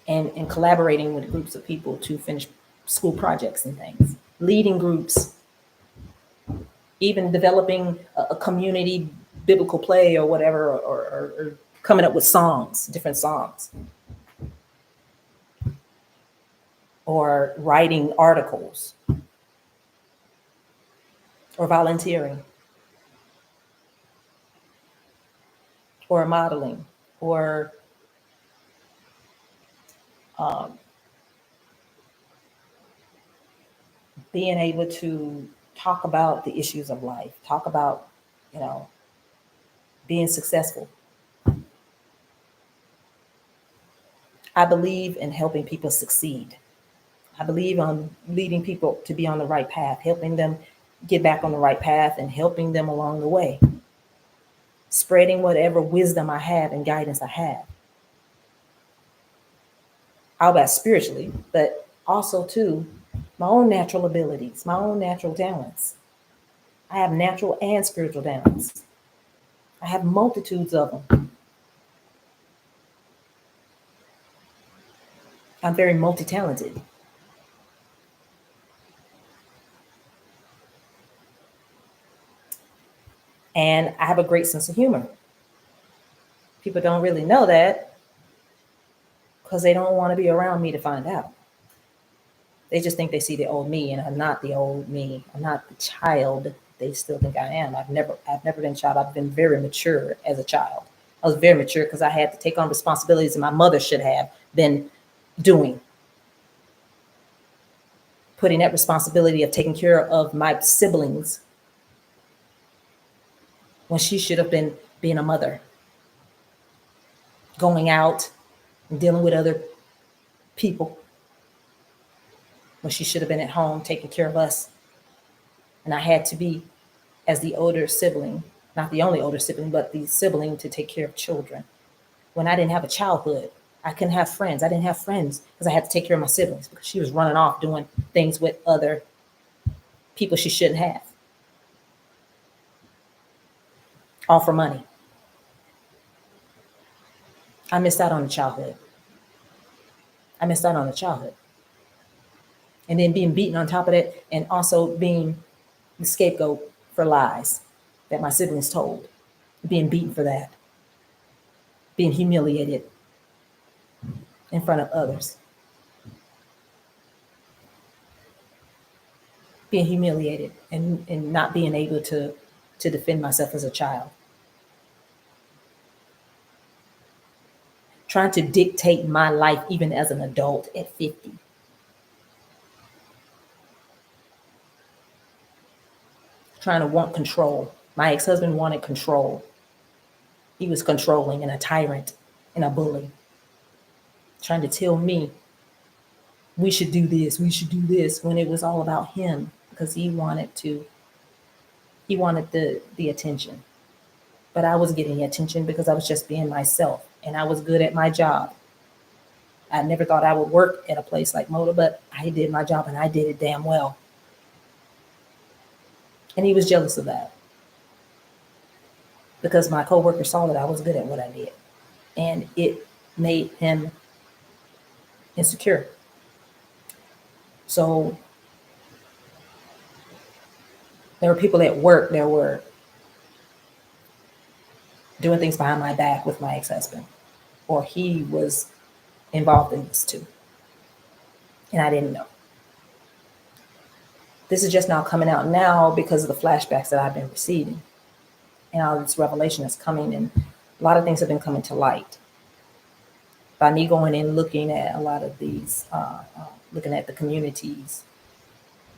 And collaborating with groups of people to finish school projects and things, leading groups, even developing a community biblical play or whatever, or coming up with songs, different songs, or writing articles, or volunteering, or modeling, or being able to talk about the issues of life, talk about, being successful. I believe in helping people succeed. I believe on leading people to be on the right path, helping them get back on the right path and helping them along the way. Spreading whatever wisdom I have and guidance I have. How about spiritually, but also too, my own natural abilities, my own natural talents. I have natural and spiritual talents. I have multitudes of them. I'm very multi-talented. And I have a great sense of humor. People don't really know that because they don't want to be around me to find out. They just think they see the old me, and I'm not the old me. I'm not the child they still think I am. I've never been a child. I've been very mature as a child. I was very mature because I had to take on responsibilities that my mother should have been doing. Putting that responsibility of taking care of my siblings when she should have been being a mother. Going out and dealing with other people when she should have been at home taking care of us. And I had to be, as the older sibling, not the only older sibling, but the sibling to take care of children. When I didn't have a childhood, I couldn't have friends. I didn't have friends because I had to take care of my siblings because she was running off doing things with other people she shouldn't have. All for money. I missed out on the childhood. And then being beaten on top of that, and also being the scapegoat for lies that my siblings told, being beaten for that, being humiliated in front of others, being humiliated and not being able to defend myself as a child. Trying to dictate my life even as an adult at 50. Trying to want control. My ex-husband wanted control. He was controlling and a tyrant and a bully. Trying to tell me we should do this, when it was all about him, because he wanted the attention. But I was getting attention because I was just being myself and I was good at my job. I never thought I would work at a place like Moda, but I did my job and I did it damn well. And he was jealous of that because my coworker saw that I was good at what I did, and it made him insecure. So there were people at work that were doing things behind my back with my ex-husband, or he was involved in this too, and I didn't know. This is just now coming out now because of the flashbacks that I've been receiving and all this revelation that's coming, and a lot of things have been coming to light by me going and looking at a lot of these, looking at the communities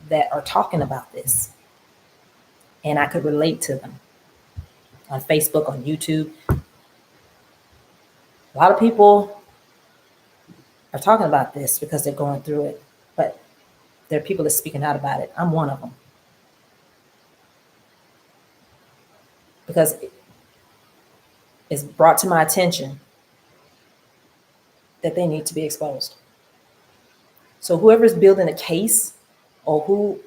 that are talking about this, and I could relate to them on Facebook, on YouTube. A lot of people are talking about this because they're going through it, but there are people that are speaking out about it. I'm one of them. Because it's brought to my attention that they need to be exposed. So whoever's building a case or who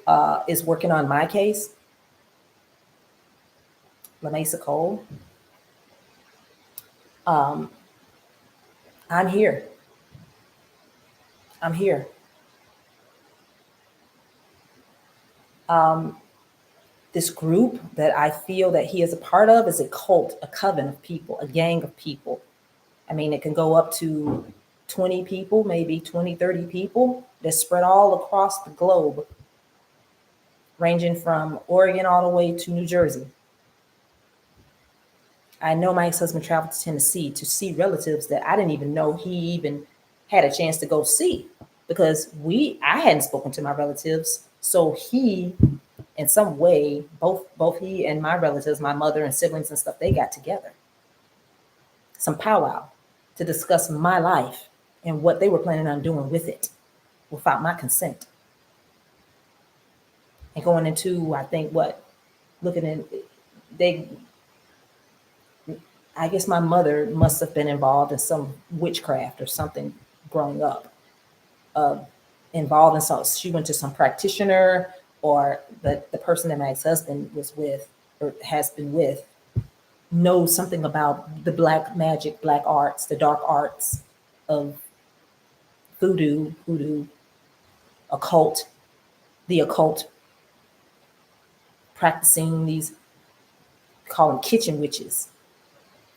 is working on my case, LaMesa Cole, I'm here. I'm here. This group that I feel that he is a part of is a cult, a coven of people, a gang of people. I mean, it can go up to 20 people, maybe 20, 30 people that spread all across the globe, ranging from Oregon all the way to New Jersey. I know my ex-husband traveled to Tennessee to see relatives that I didn't even know he even had a chance to go see, because I hadn't spoken to my relatives. So he, in some way, both he and my relatives, my mother and siblings and stuff, they got together. Some powwow to discuss my life and what they were planning on doing with it without my consent. And going into, I think, looking at, I guess my mother must have been involved in some witchcraft or something growing up. Involved in some, she went to some practitioner, or the person that my ex-husband was with or has been with knows something about the black magic, black arts, the dark arts of voodoo, occult, the occult, practicing these, call them kitchen witches,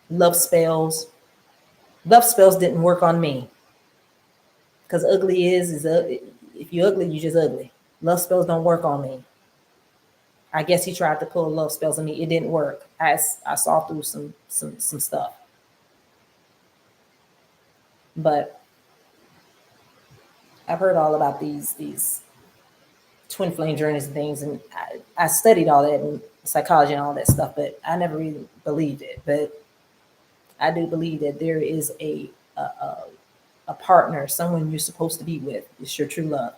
love spells. Love spells didn't work on me, because ugly is if you're ugly, you're just ugly. Love spells don't work on me. I guess he tried to pull love spells on me. It didn't work. I saw through some stuff. But I've heard all about these twin flame journeys and things, and I studied all that in psychology and all that stuff, but I never really believed it. But I do believe that there is a partner, someone you're supposed to be with. It's your true love.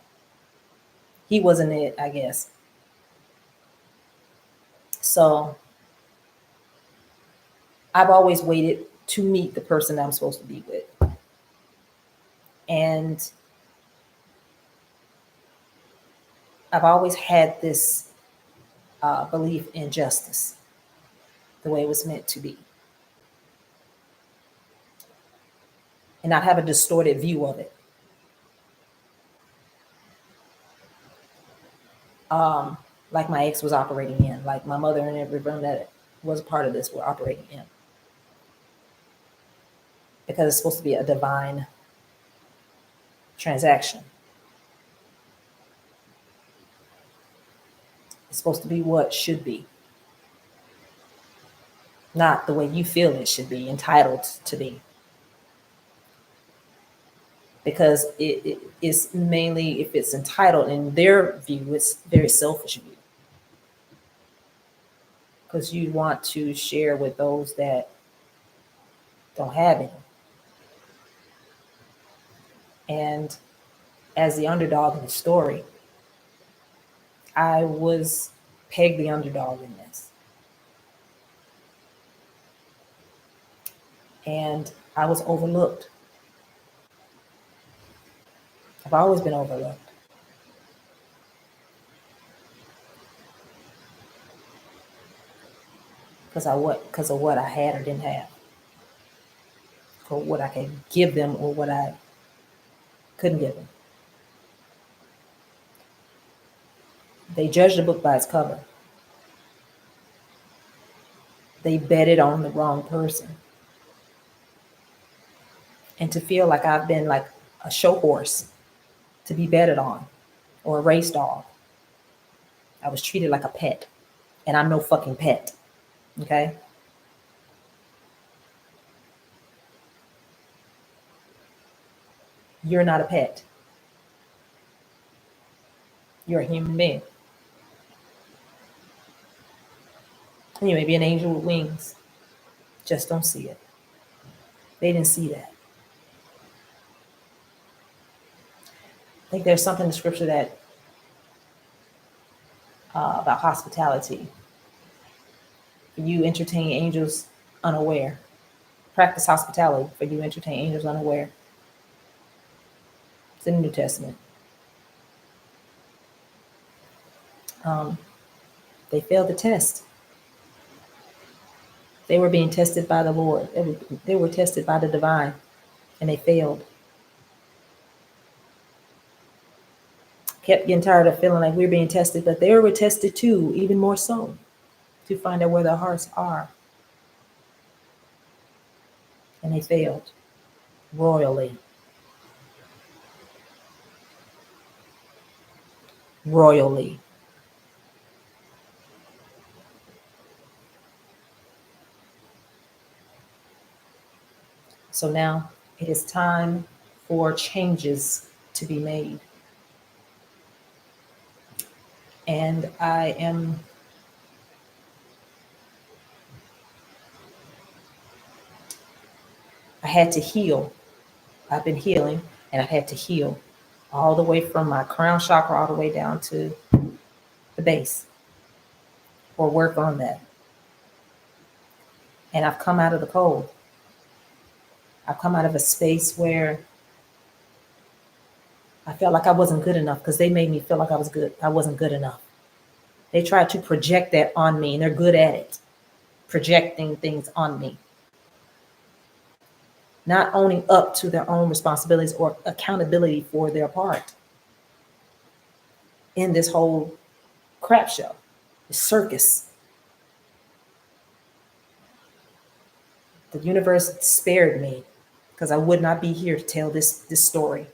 He wasn't it, I guess. So I've always waited to meet the person that I'm supposed to be with. And I've always had this belief in justice, the way it was meant to be, and not have a distorted view of it. like my ex was operating in, like my mother and everyone that was a part of this were operating in. Because it's supposed to be a divine transaction. It's supposed to be what should be, not the way you feel it should be, entitled to be. Because it is mainly, if it's entitled in their view, it's very selfish of you. Because you want to share with those that don't have any. And as the underdog in the story, I was pegged the underdog in this. And I was overlooked. I've always been overlooked. Because of what I had or didn't have. For what I could give them or what I couldn't give them. They judged a book by its cover. They betted on the wrong person. And to feel like I've been like a show horse to be betted on, or a race dog. I was treated like a pet, and I'm no fucking pet, okay? You're not a pet. You're a human being. And you may be an angel with wings. Just don't see it. They didn't see that. I think there's something in the scripture that about hospitality. You entertain angels unaware. Practice hospitality, for you entertain angels unaware. It's in the New Testament. They failed the test. They were being tested by the Lord. They were tested by the divine, and they failed. Kept getting tired of feeling like we were being tested, but they were tested too, even more so, to find out where their hearts are. And they failed royally. Royally. So now it is time for changes to be made. And I had to heal. I've been healing, and I've had to heal all the way from my crown chakra all the way down to the base, or work on that. And I've come out of the cold. I've come out of a space where I felt like I wasn't good enough, because they made me feel like I wasn't good enough. They tried to project that on me, and they're good at it, projecting things on me. Not owning up to their own responsibilities or accountability for their part in this whole crap show, the circus. The universe spared me, because I would not be here to tell this story.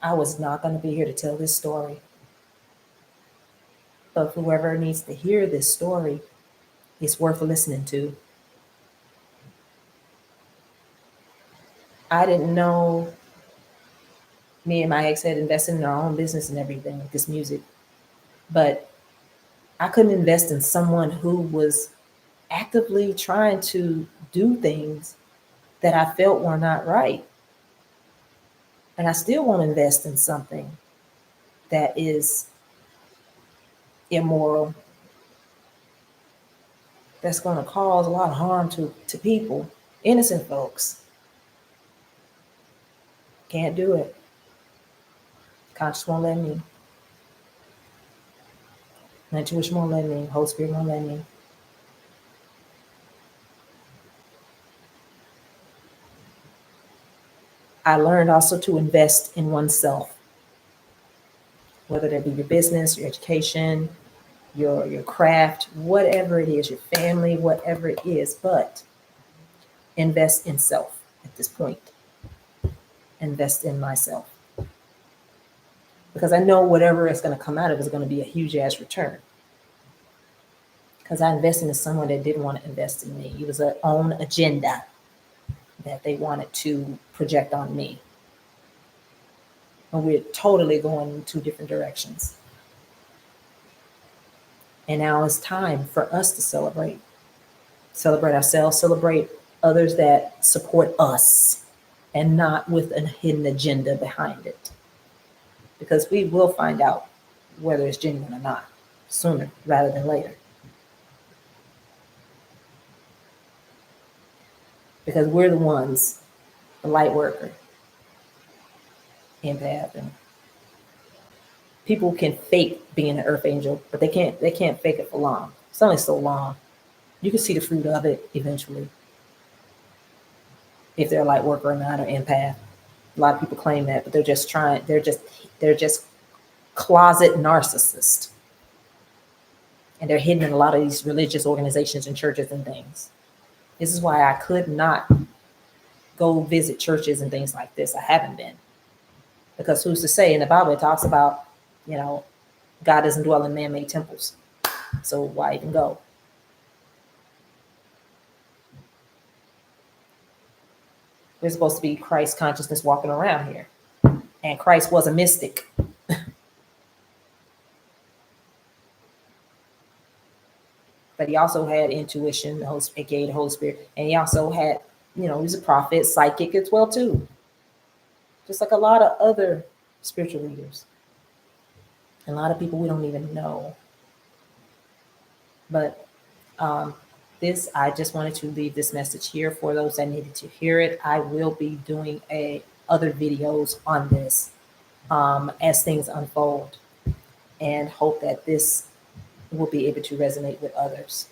I was not going to be here to tell this story. But whoever needs to hear this story, it's worth listening to. I didn't know me and my ex had invested in our own business and everything with this music. But I couldn't invest in someone who was actively trying to do things that I felt were not right. And I still won't invest in something that is immoral, that's going to cause a lot of harm to people, innocent folks. Can't do it. Conscious won't let me. My intuition won't let me. Holy Spirit won't let me. I learned also to invest in oneself. whether that be your business, your education, your craft, whatever it is, your family, whatever it is, but invest in self at this point. Invest in myself. Because I know whatever is going to come out of it is going to be a huge ass return. Because I invested in someone that didn't want to invest in me. It was their own agenda that they wanted to project on me. And we're totally going in two different directions. And now it's time for us to celebrate. Celebrate ourselves, celebrate others that support us, and not with a hidden agenda behind it. Because we will find out whether it's genuine or not sooner rather than later. Because we're the ones, the light worker, empath, and people can fake being an earth angel, but they can't fake it for long. It's only so long. You can see the fruit of it eventually. If they're a light worker or not, or empath. A lot of people claim that, but they're just closet narcissists. And they're hidden in a lot of these religious organizations and churches and things. This is why I could not go visit churches and things like this. I haven't been. Because who's to say? In the Bible, it talks about, God doesn't dwell in man-made temples. So why even go? We're supposed to be Christ consciousness walking around here. And Christ was a mystic. But he also had intuition, aka the Holy Spirit. And he also had, he was a prophet, psychic as well too. Just like a lot of other spiritual leaders. And a lot of people we don't even know. But I just wanted to leave this message here for those that needed to hear it. I will be doing other videos on this as things unfold, and hope that this will be able to resonate with others.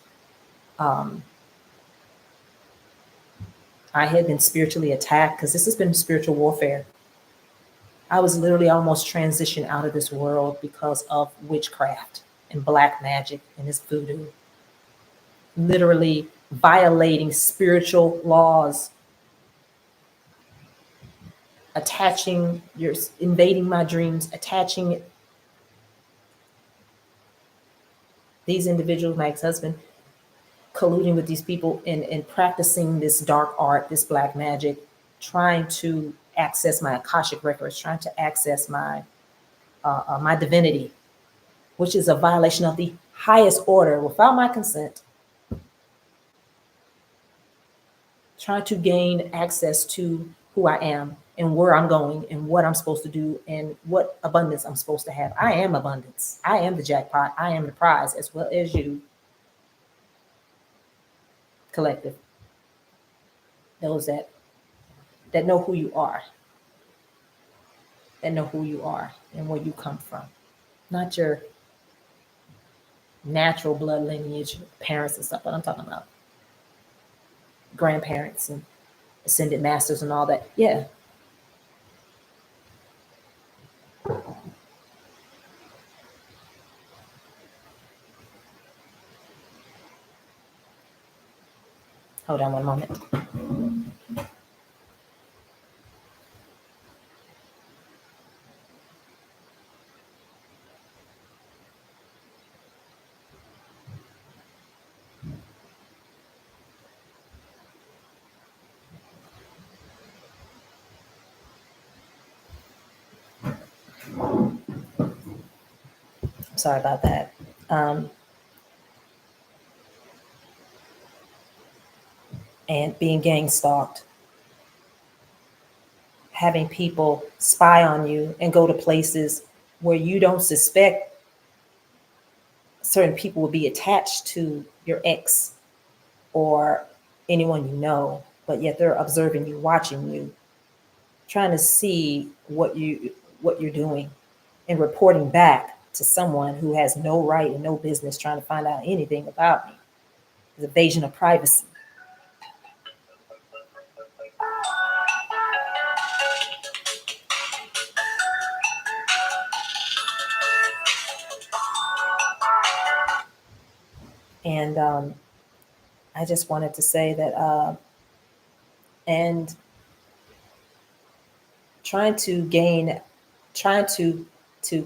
I had been spiritually attacked because this has been spiritual warfare. I was literally almost transitioned out of this world because of witchcraft and black magic and this voodoo. Literally violating spiritual laws, invading my dreams, attaching these individuals, my ex-husband, colluding with these people and practicing this dark art, this black magic, trying to access my Akashic records, trying to access my my divinity, which is a violation of the highest order without my consent. Trying to gain access to who I am and where I'm going and what I'm supposed to do and what abundance I'm supposed to have. I am abundance. I am the jackpot. I am the prize, as well as you, collective. Those that know who you are, that know who you are and where you come from, not your natural blood lineage, parents and stuff, but I'm talking about grandparents and ascended masters and all that. Yeah. Hold on one moment. Sorry about that. And being gang stalked, having people spy on you and go to places where you don't suspect certain people will be attached to your ex or anyone you know, but yet they're observing you, watching you, trying to see what you're doing and reporting back to someone who has no right and no business trying to find out anything about me. It's invasion of privacy. And I just wanted to say that, and trying to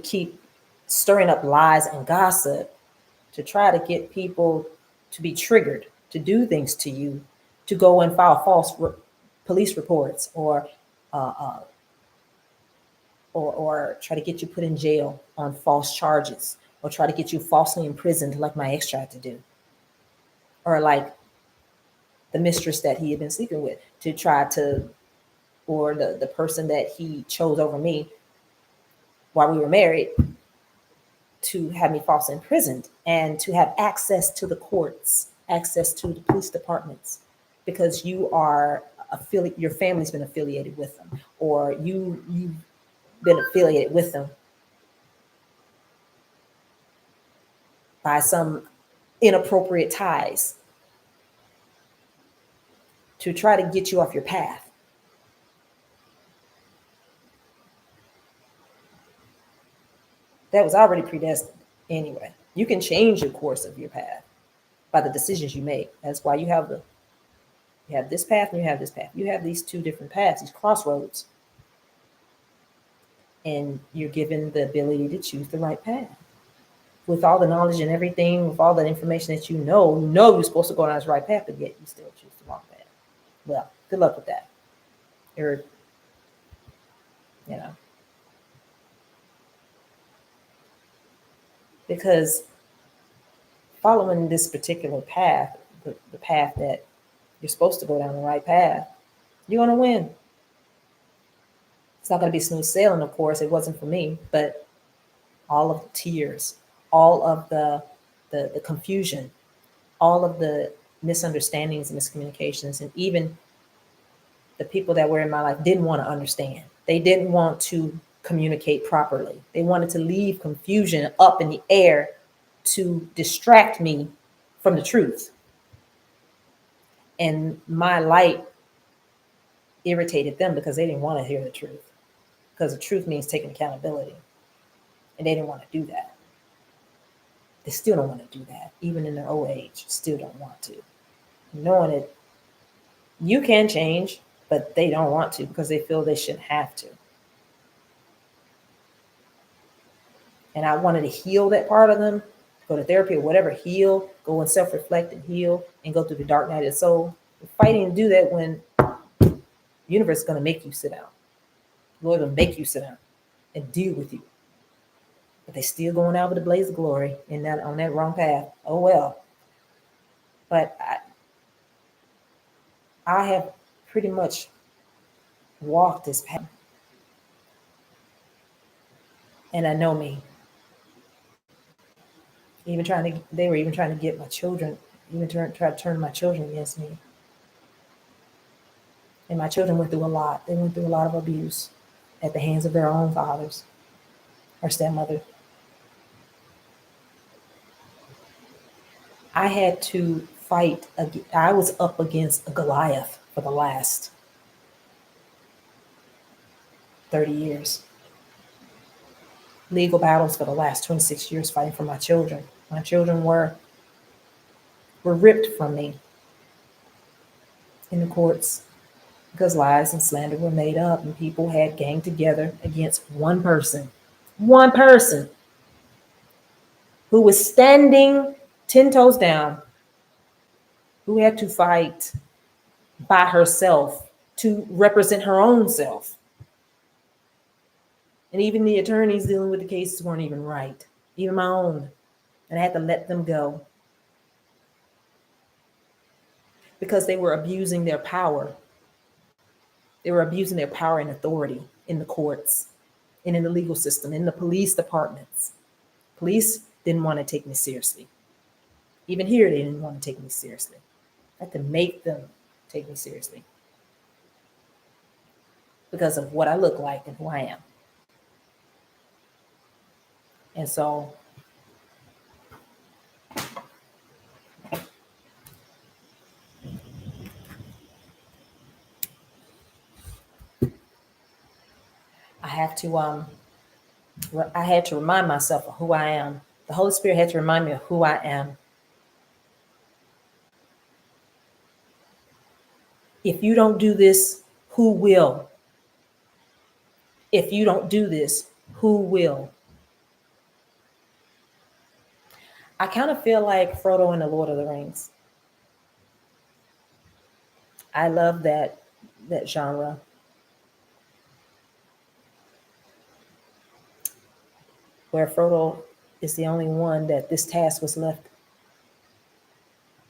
keep stirring up lies and gossip to try to get people to be triggered to do things to you, to go and file false police reports, uh, uh, or try to get you put in jail on false charges, or try to get you falsely imprisoned like my ex tried to do, or like the mistress that he had been sleeping with, to try to, or the person that he chose over me while we were married, to have me falsely imprisoned and to have access to the courts, access to the police departments, because you are your family's been affiliated with them, or you've been affiliated with them by some inappropriate ties, to try to get you off your path. That was already predestined anyway. You can change the course of your path by the decisions you make. That's why you have this path and you have this path. You have these two different paths, these crossroads. And you're given the ability to choose the right path. With all the knowledge and everything, with all the information that you know you're supposed to go down this right path, but yet you still choose the wrong path. Well, good luck with that. Or, because following this particular path, the path that you're supposed to go down the right path, you're going to win. It's not going to be smooth sailing, of course. It wasn't for me, but all of the tears, all of the confusion, all of the misunderstandings and miscommunications, and even the people that were in my life didn't want to understand. They didn't want to communicate properly. They wanted to leave confusion up in the air to distract me from the truth. And my light irritated them because they didn't want to hear the truth, because the truth means taking accountability. And they didn't want to do that. They still don't want to do that. Even in their old age, still don't want to. Knowing that you can change, but they don't want to because they feel they shouldn't have to. And I wanted to heal that part of them, go to therapy or whatever, heal, go and self-reflect and heal, and go through the dark night of the soul. We're fighting to do that when the universe is going to make you sit down. The Lord will make you sit down and deal with you. But they still going out with a blaze of glory and that on that wrong path. Oh well. But I have pretty much walked this path. And I know me. They were even trying to get my children, try to turn my children against me. And my children went through a lot. They went through a lot of abuse at the hands of their own fathers or stepmother. I had to fight. I was up against a Goliath for the last 30 years. Legal battles for the last 26 years fighting for my children. My children were ripped from me in the courts because lies and slander were made up and people had ganged together against one person who was standing 10 toes down, who had to fight by herself to represent her own self. And even the attorneys dealing with the cases weren't even right, even my own. And I had to let them go because they were abusing their power. They were abusing their power and authority in the courts and in the legal system, in the police departments. Police didn't want to take me seriously. Even here, they didn't want to take me seriously. I had to make them take me seriously because of what I look like and who I am. And so I had to remind myself of who I am. The Holy Spirit had to remind me of who I am. If you don't do this, who will? If you don't do this, who will? I kind of feel like Frodo in the Lord of the Rings. I love that genre. Where Frodo is the only one that this task was left.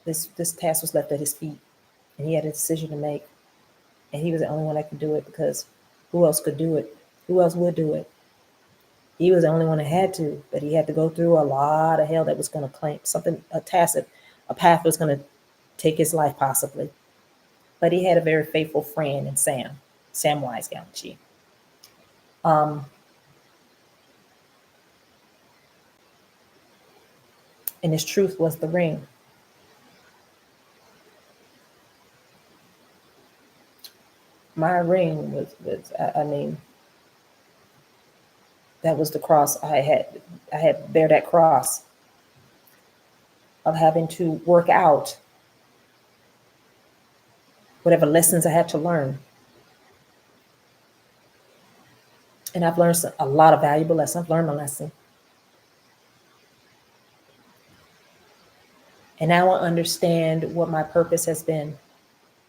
This task was left at his feet, and he had a decision to make, and he was the only one that could do it because who else could do it? Who else would do it? He was the only one that had to, but he had to go through a lot of hell that was going to claim something, a task, a path was going to take his life possibly. But he had a very faithful friend in Samwise Gamgee. And his truth was the ring. My ring was I mean, that was the cross I had bear that cross of having to work out whatever lessons I had to learn. And I've learned a lot of valuable lessons. I've learned my lesson. And now I understand what my purpose has been.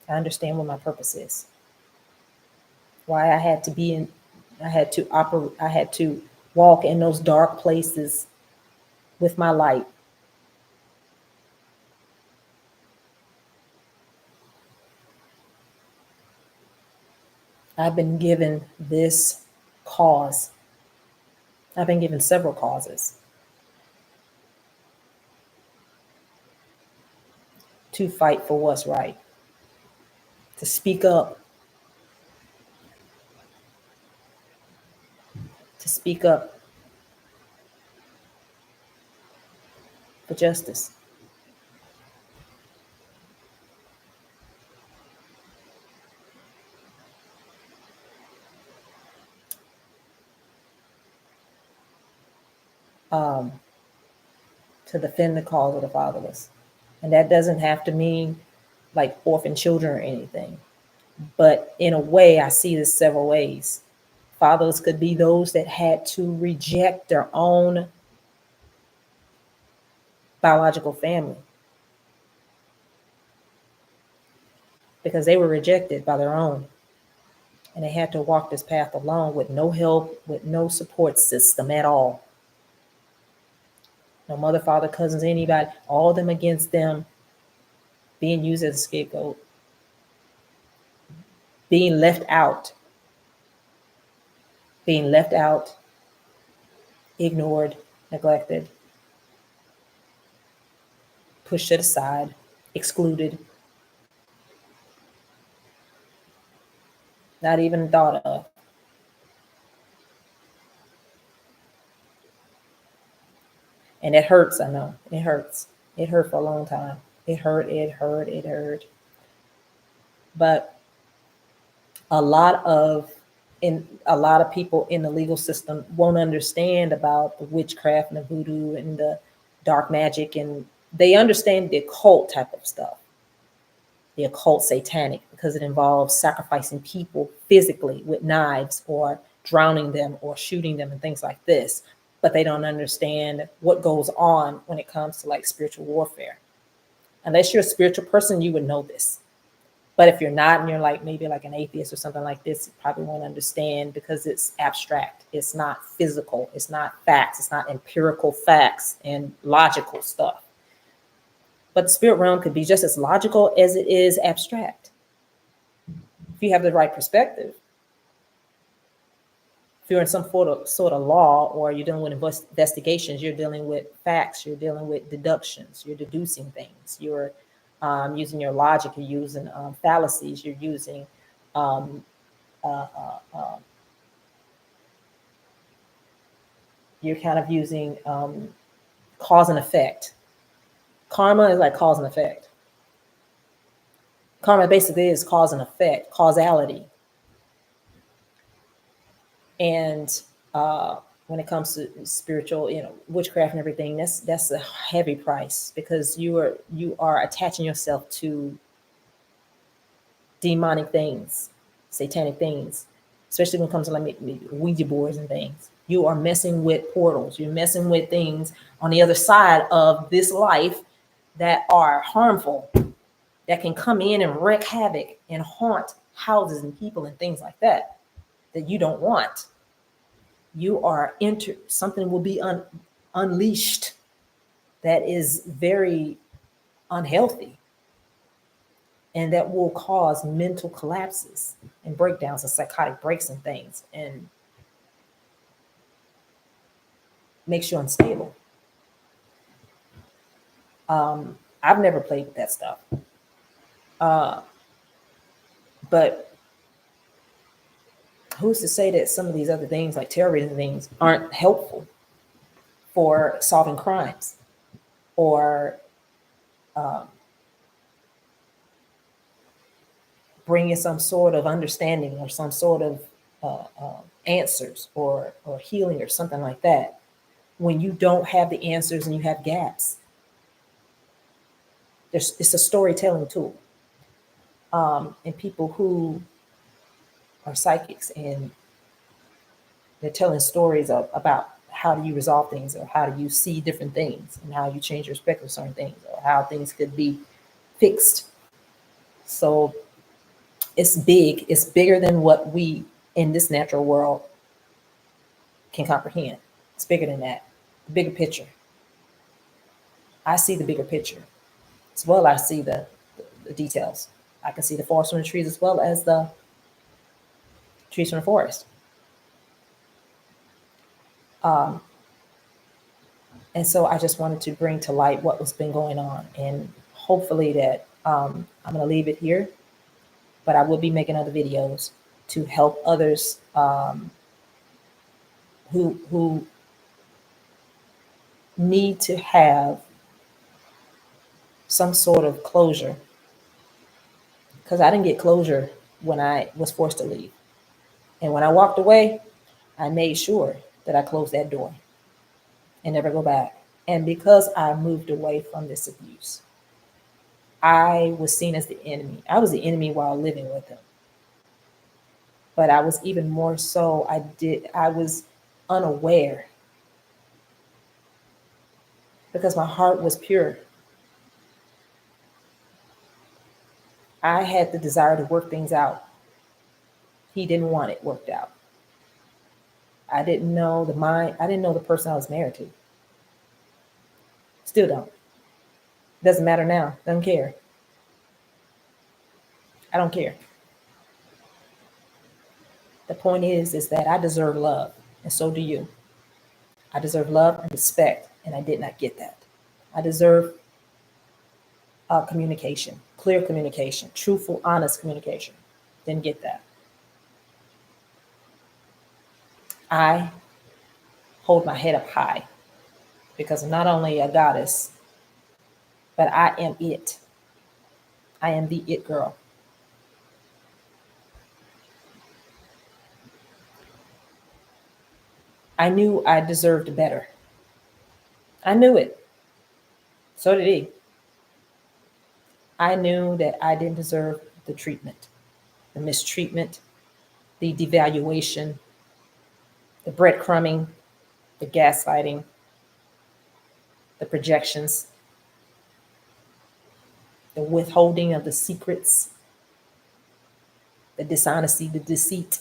I understand what my purpose is. Why I had to be in, I had to operate, I had to walk in those dark places with my light. I've been given this cause. I've been given several causes to fight for what's right, to speak up, for justice. To defend the cause of the fatherless. And that doesn't have to mean like orphan children or anything. But in a way, I see this several ways. Fathers could be those that had to reject their own biological family because they were rejected by their own. And they had to walk this path alone with no help, with no support system at all. No mother, father, cousins, anybody, all of them against them, being used as a scapegoat, being left out, ignored, neglected, pushed to the side, excluded, not even thought of. And it hurts, I know. It hurts. It hurt for a long time. It hurt. But a lot of people in the legal system won't understand about the witchcraft and the voodoo and the dark magic, and they understand the occult type of stuff, the occult satanic, because it involves sacrificing people physically with knives or drowning them or shooting them and things like this. But they don't understand what goes on when it comes to like spiritual warfare. Unless you're a spiritual person, you would know this. But if you're not, and you're like maybe like an atheist or something like this, you probably won't understand because it's abstract. It's not physical. It's not facts. It's not empirical facts and logical stuff. But the spirit realm could be just as logical as it is abstract. If you have the right perspective. If you're in some sort of law or you're dealing with investigations, you're dealing with facts, you're dealing with deductions, you're deducing things, you're using your logic, you're using fallacies, you're using you're kind of using cause and effect. Karma is like cause and effect. Karma basically is cause and effect, causality. And when it comes to spiritual, witchcraft and everything, that's a heavy price because you are attaching yourself to demonic things, satanic things, especially when it comes to like Ouija boards and things. You are messing with portals. You're messing with things on the other side of this life that are harmful, that can come in and wreak havoc and haunt houses and people and things like that that you don't want. You are something will be unleashed that is very unhealthy, and that will cause mental collapses and breakdowns and psychotic breaks and things, and makes you unstable. I've never played with that stuff, but who's to say that some of these other things like terrorism things aren't helpful for solving crimes or bringing some sort of understanding or some sort of answers or healing or something like that, when you don't have the answers and you have gaps. It's a storytelling tool. And people who are psychics and they're telling stories about how do you resolve things, or how do you see different things, and how you change your perspective on certain things, or how things could be fixed. So it's big. It's bigger than what we in this natural world can comprehend. It's bigger than that. The bigger picture. I see the bigger picture as well. I see the details. I can see the forest from the trees as well as the trees from the forest. And so I just wanted to bring to light what was been going on, and hopefully that I'm going to leave it here, but I will be making other videos to help others who need to have some sort of closure, because I didn't get closure when I was forced to leave. And when I walked away, I made sure that I closed that door and never go back. And because I moved away from this abuse, I was seen as the enemy. I was the enemy while living with him. But I was even more so, I was unaware because my heart was pure. I had the desire to work things out. He didn't want it worked out. I didn't know the mind. I didn't know the person I was married to. Still don't. Doesn't matter now. Don't care. I don't care. The point is that I deserve love, and so do you. I deserve love and respect, and I did not get that. I deserve communication, clear communication, truthful, honest communication. Didn't get that. I hold my head up high because I'm not only a goddess, but I am it. I am the it girl. I knew I deserved better. I knew it. So did he. I knew that I didn't deserve the treatment, the mistreatment, the devaluation, the breadcrumbing, the gaslighting, the projections, the withholding of the secrets, the dishonesty, the deceit,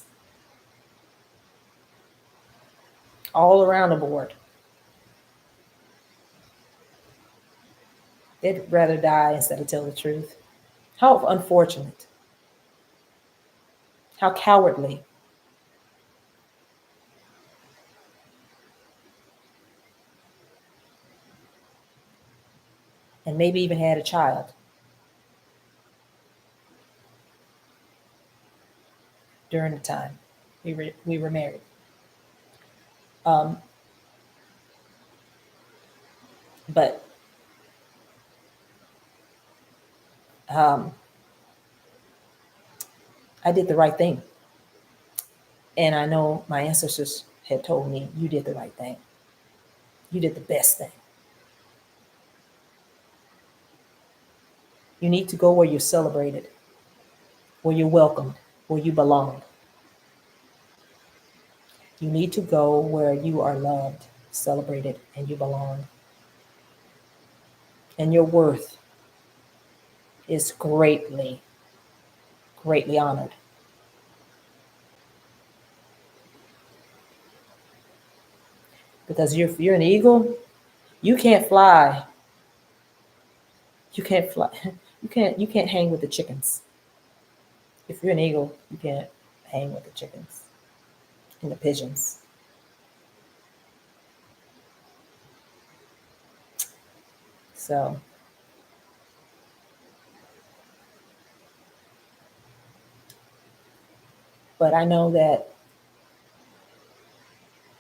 all around the board. They'd rather die instead of tell the truth. How unfortunate. How cowardly. And maybe even had a child during the time we were married. But I did the right thing. And I know my ancestors had told me, you did the right thing. You did the best thing. You need to go where you're celebrated. where you're welcomed, where you belong. You need to go where you are loved, celebrated, and you belong. And your worth is greatly, greatly honored. Because if you're an eagle, you can't fly. You can't fly. You can't hang with the chickens. If you're an eagle, you can't hang with the chickens and the pigeons. So, but I know that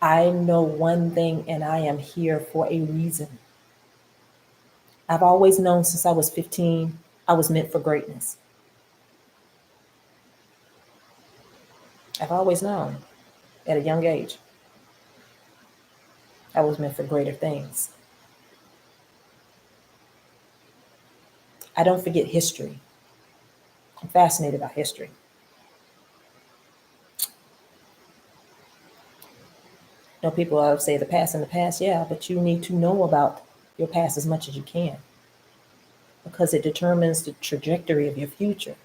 I know one thing and I am here for a reason. I've always known since I was 15, I was meant for greatness. I've always known at a young age, I was meant for greater things. I don't forget history. I'm fascinated by history. You know, people always say the past in the past, yeah, but you need to know about your past as much as you can because it determines the trajectory of your future.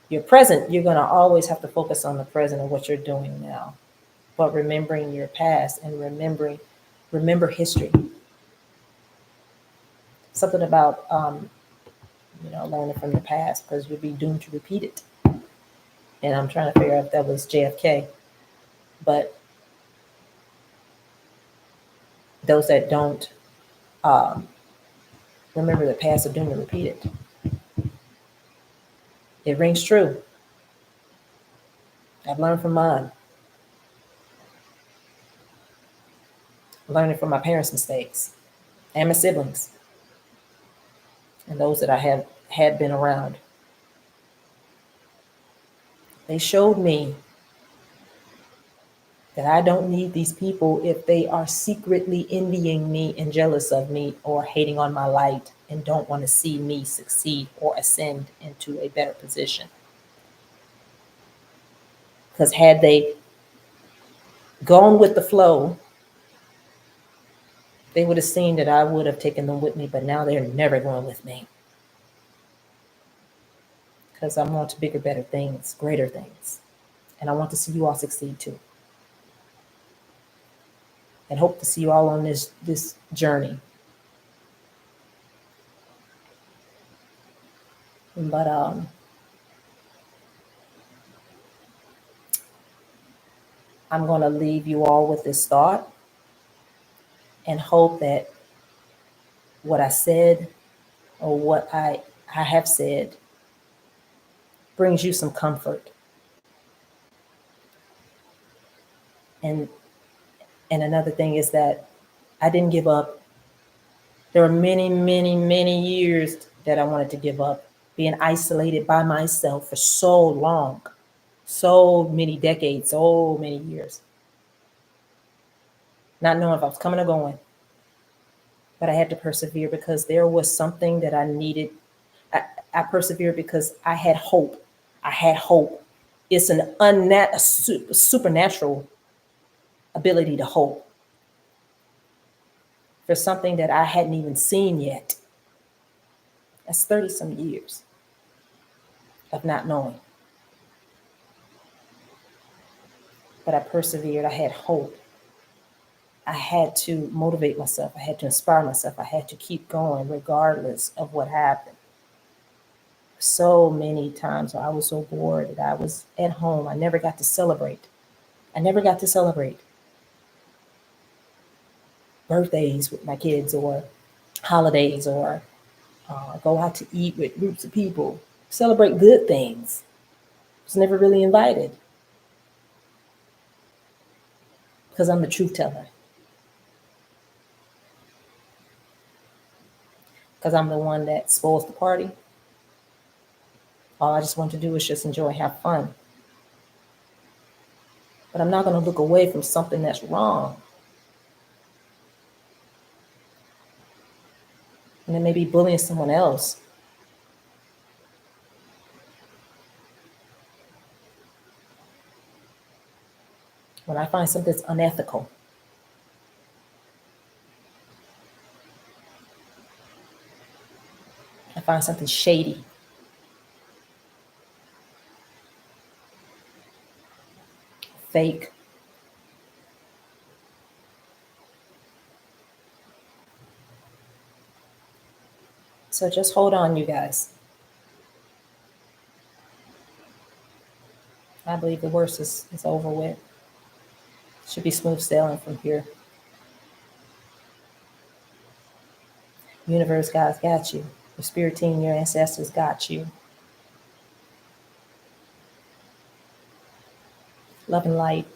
Your present, you're going to always have to focus on the present and what you're doing now. But remembering your past and remember history. Something about learning from the past because you'll be doomed to repeat it. And I'm trying to figure out if that was JFK. But those that don't um, remember the past are doomed to repeat it. It rings true. I've learned from mine. Learning from my parents' mistakes and my siblings and those that I have had been around. They showed me that I don't need these people if they are secretly envying me and jealous of me or hating on my light and don't want to see me succeed or ascend into a better position. Because had they gone with the flow, they would have seen that I would have taken them with me, but now they're never going with me. Because I'm on to bigger, better things, greater things. And I want to see you all succeed too. And hope to see you all on this journey. But I'm going to leave you all with this thought and hope that what I said or what I have said brings you some comfort. And another thing is that I didn't give up. There were many, many, many years that I wanted to give up, being isolated by myself for so long, so many decades, so many years, not knowing if I was coming or going. But I had to persevere because there was something that I needed. I persevered because I had hope. I had hope. It's a supernatural ability to hope for something that I hadn't even seen yet. That's 30 some years of not knowing. But I persevered. I had hope. I had to motivate myself. I had to inspire myself. I had to keep going regardless of what happened. So many times I was so bored that I was at home. I never got to celebrate. I never got to celebrate birthdays with my kids or holidays or go out to eat with groups of people. Celebrate good things. I was never really invited because I'm the truth teller. Because I'm the one that spoils the party. All I just want to do is just enjoy, have fun. But I'm not going to look away from something that's wrong. And it may be bullying someone else. When I find something that's unethical, I find something shady, fake, so just hold on, you guys. I believe the worst is over with. Should be smooth sailing from here. Universe, God's got you. Your spirit team, your ancestors got you. Love and light.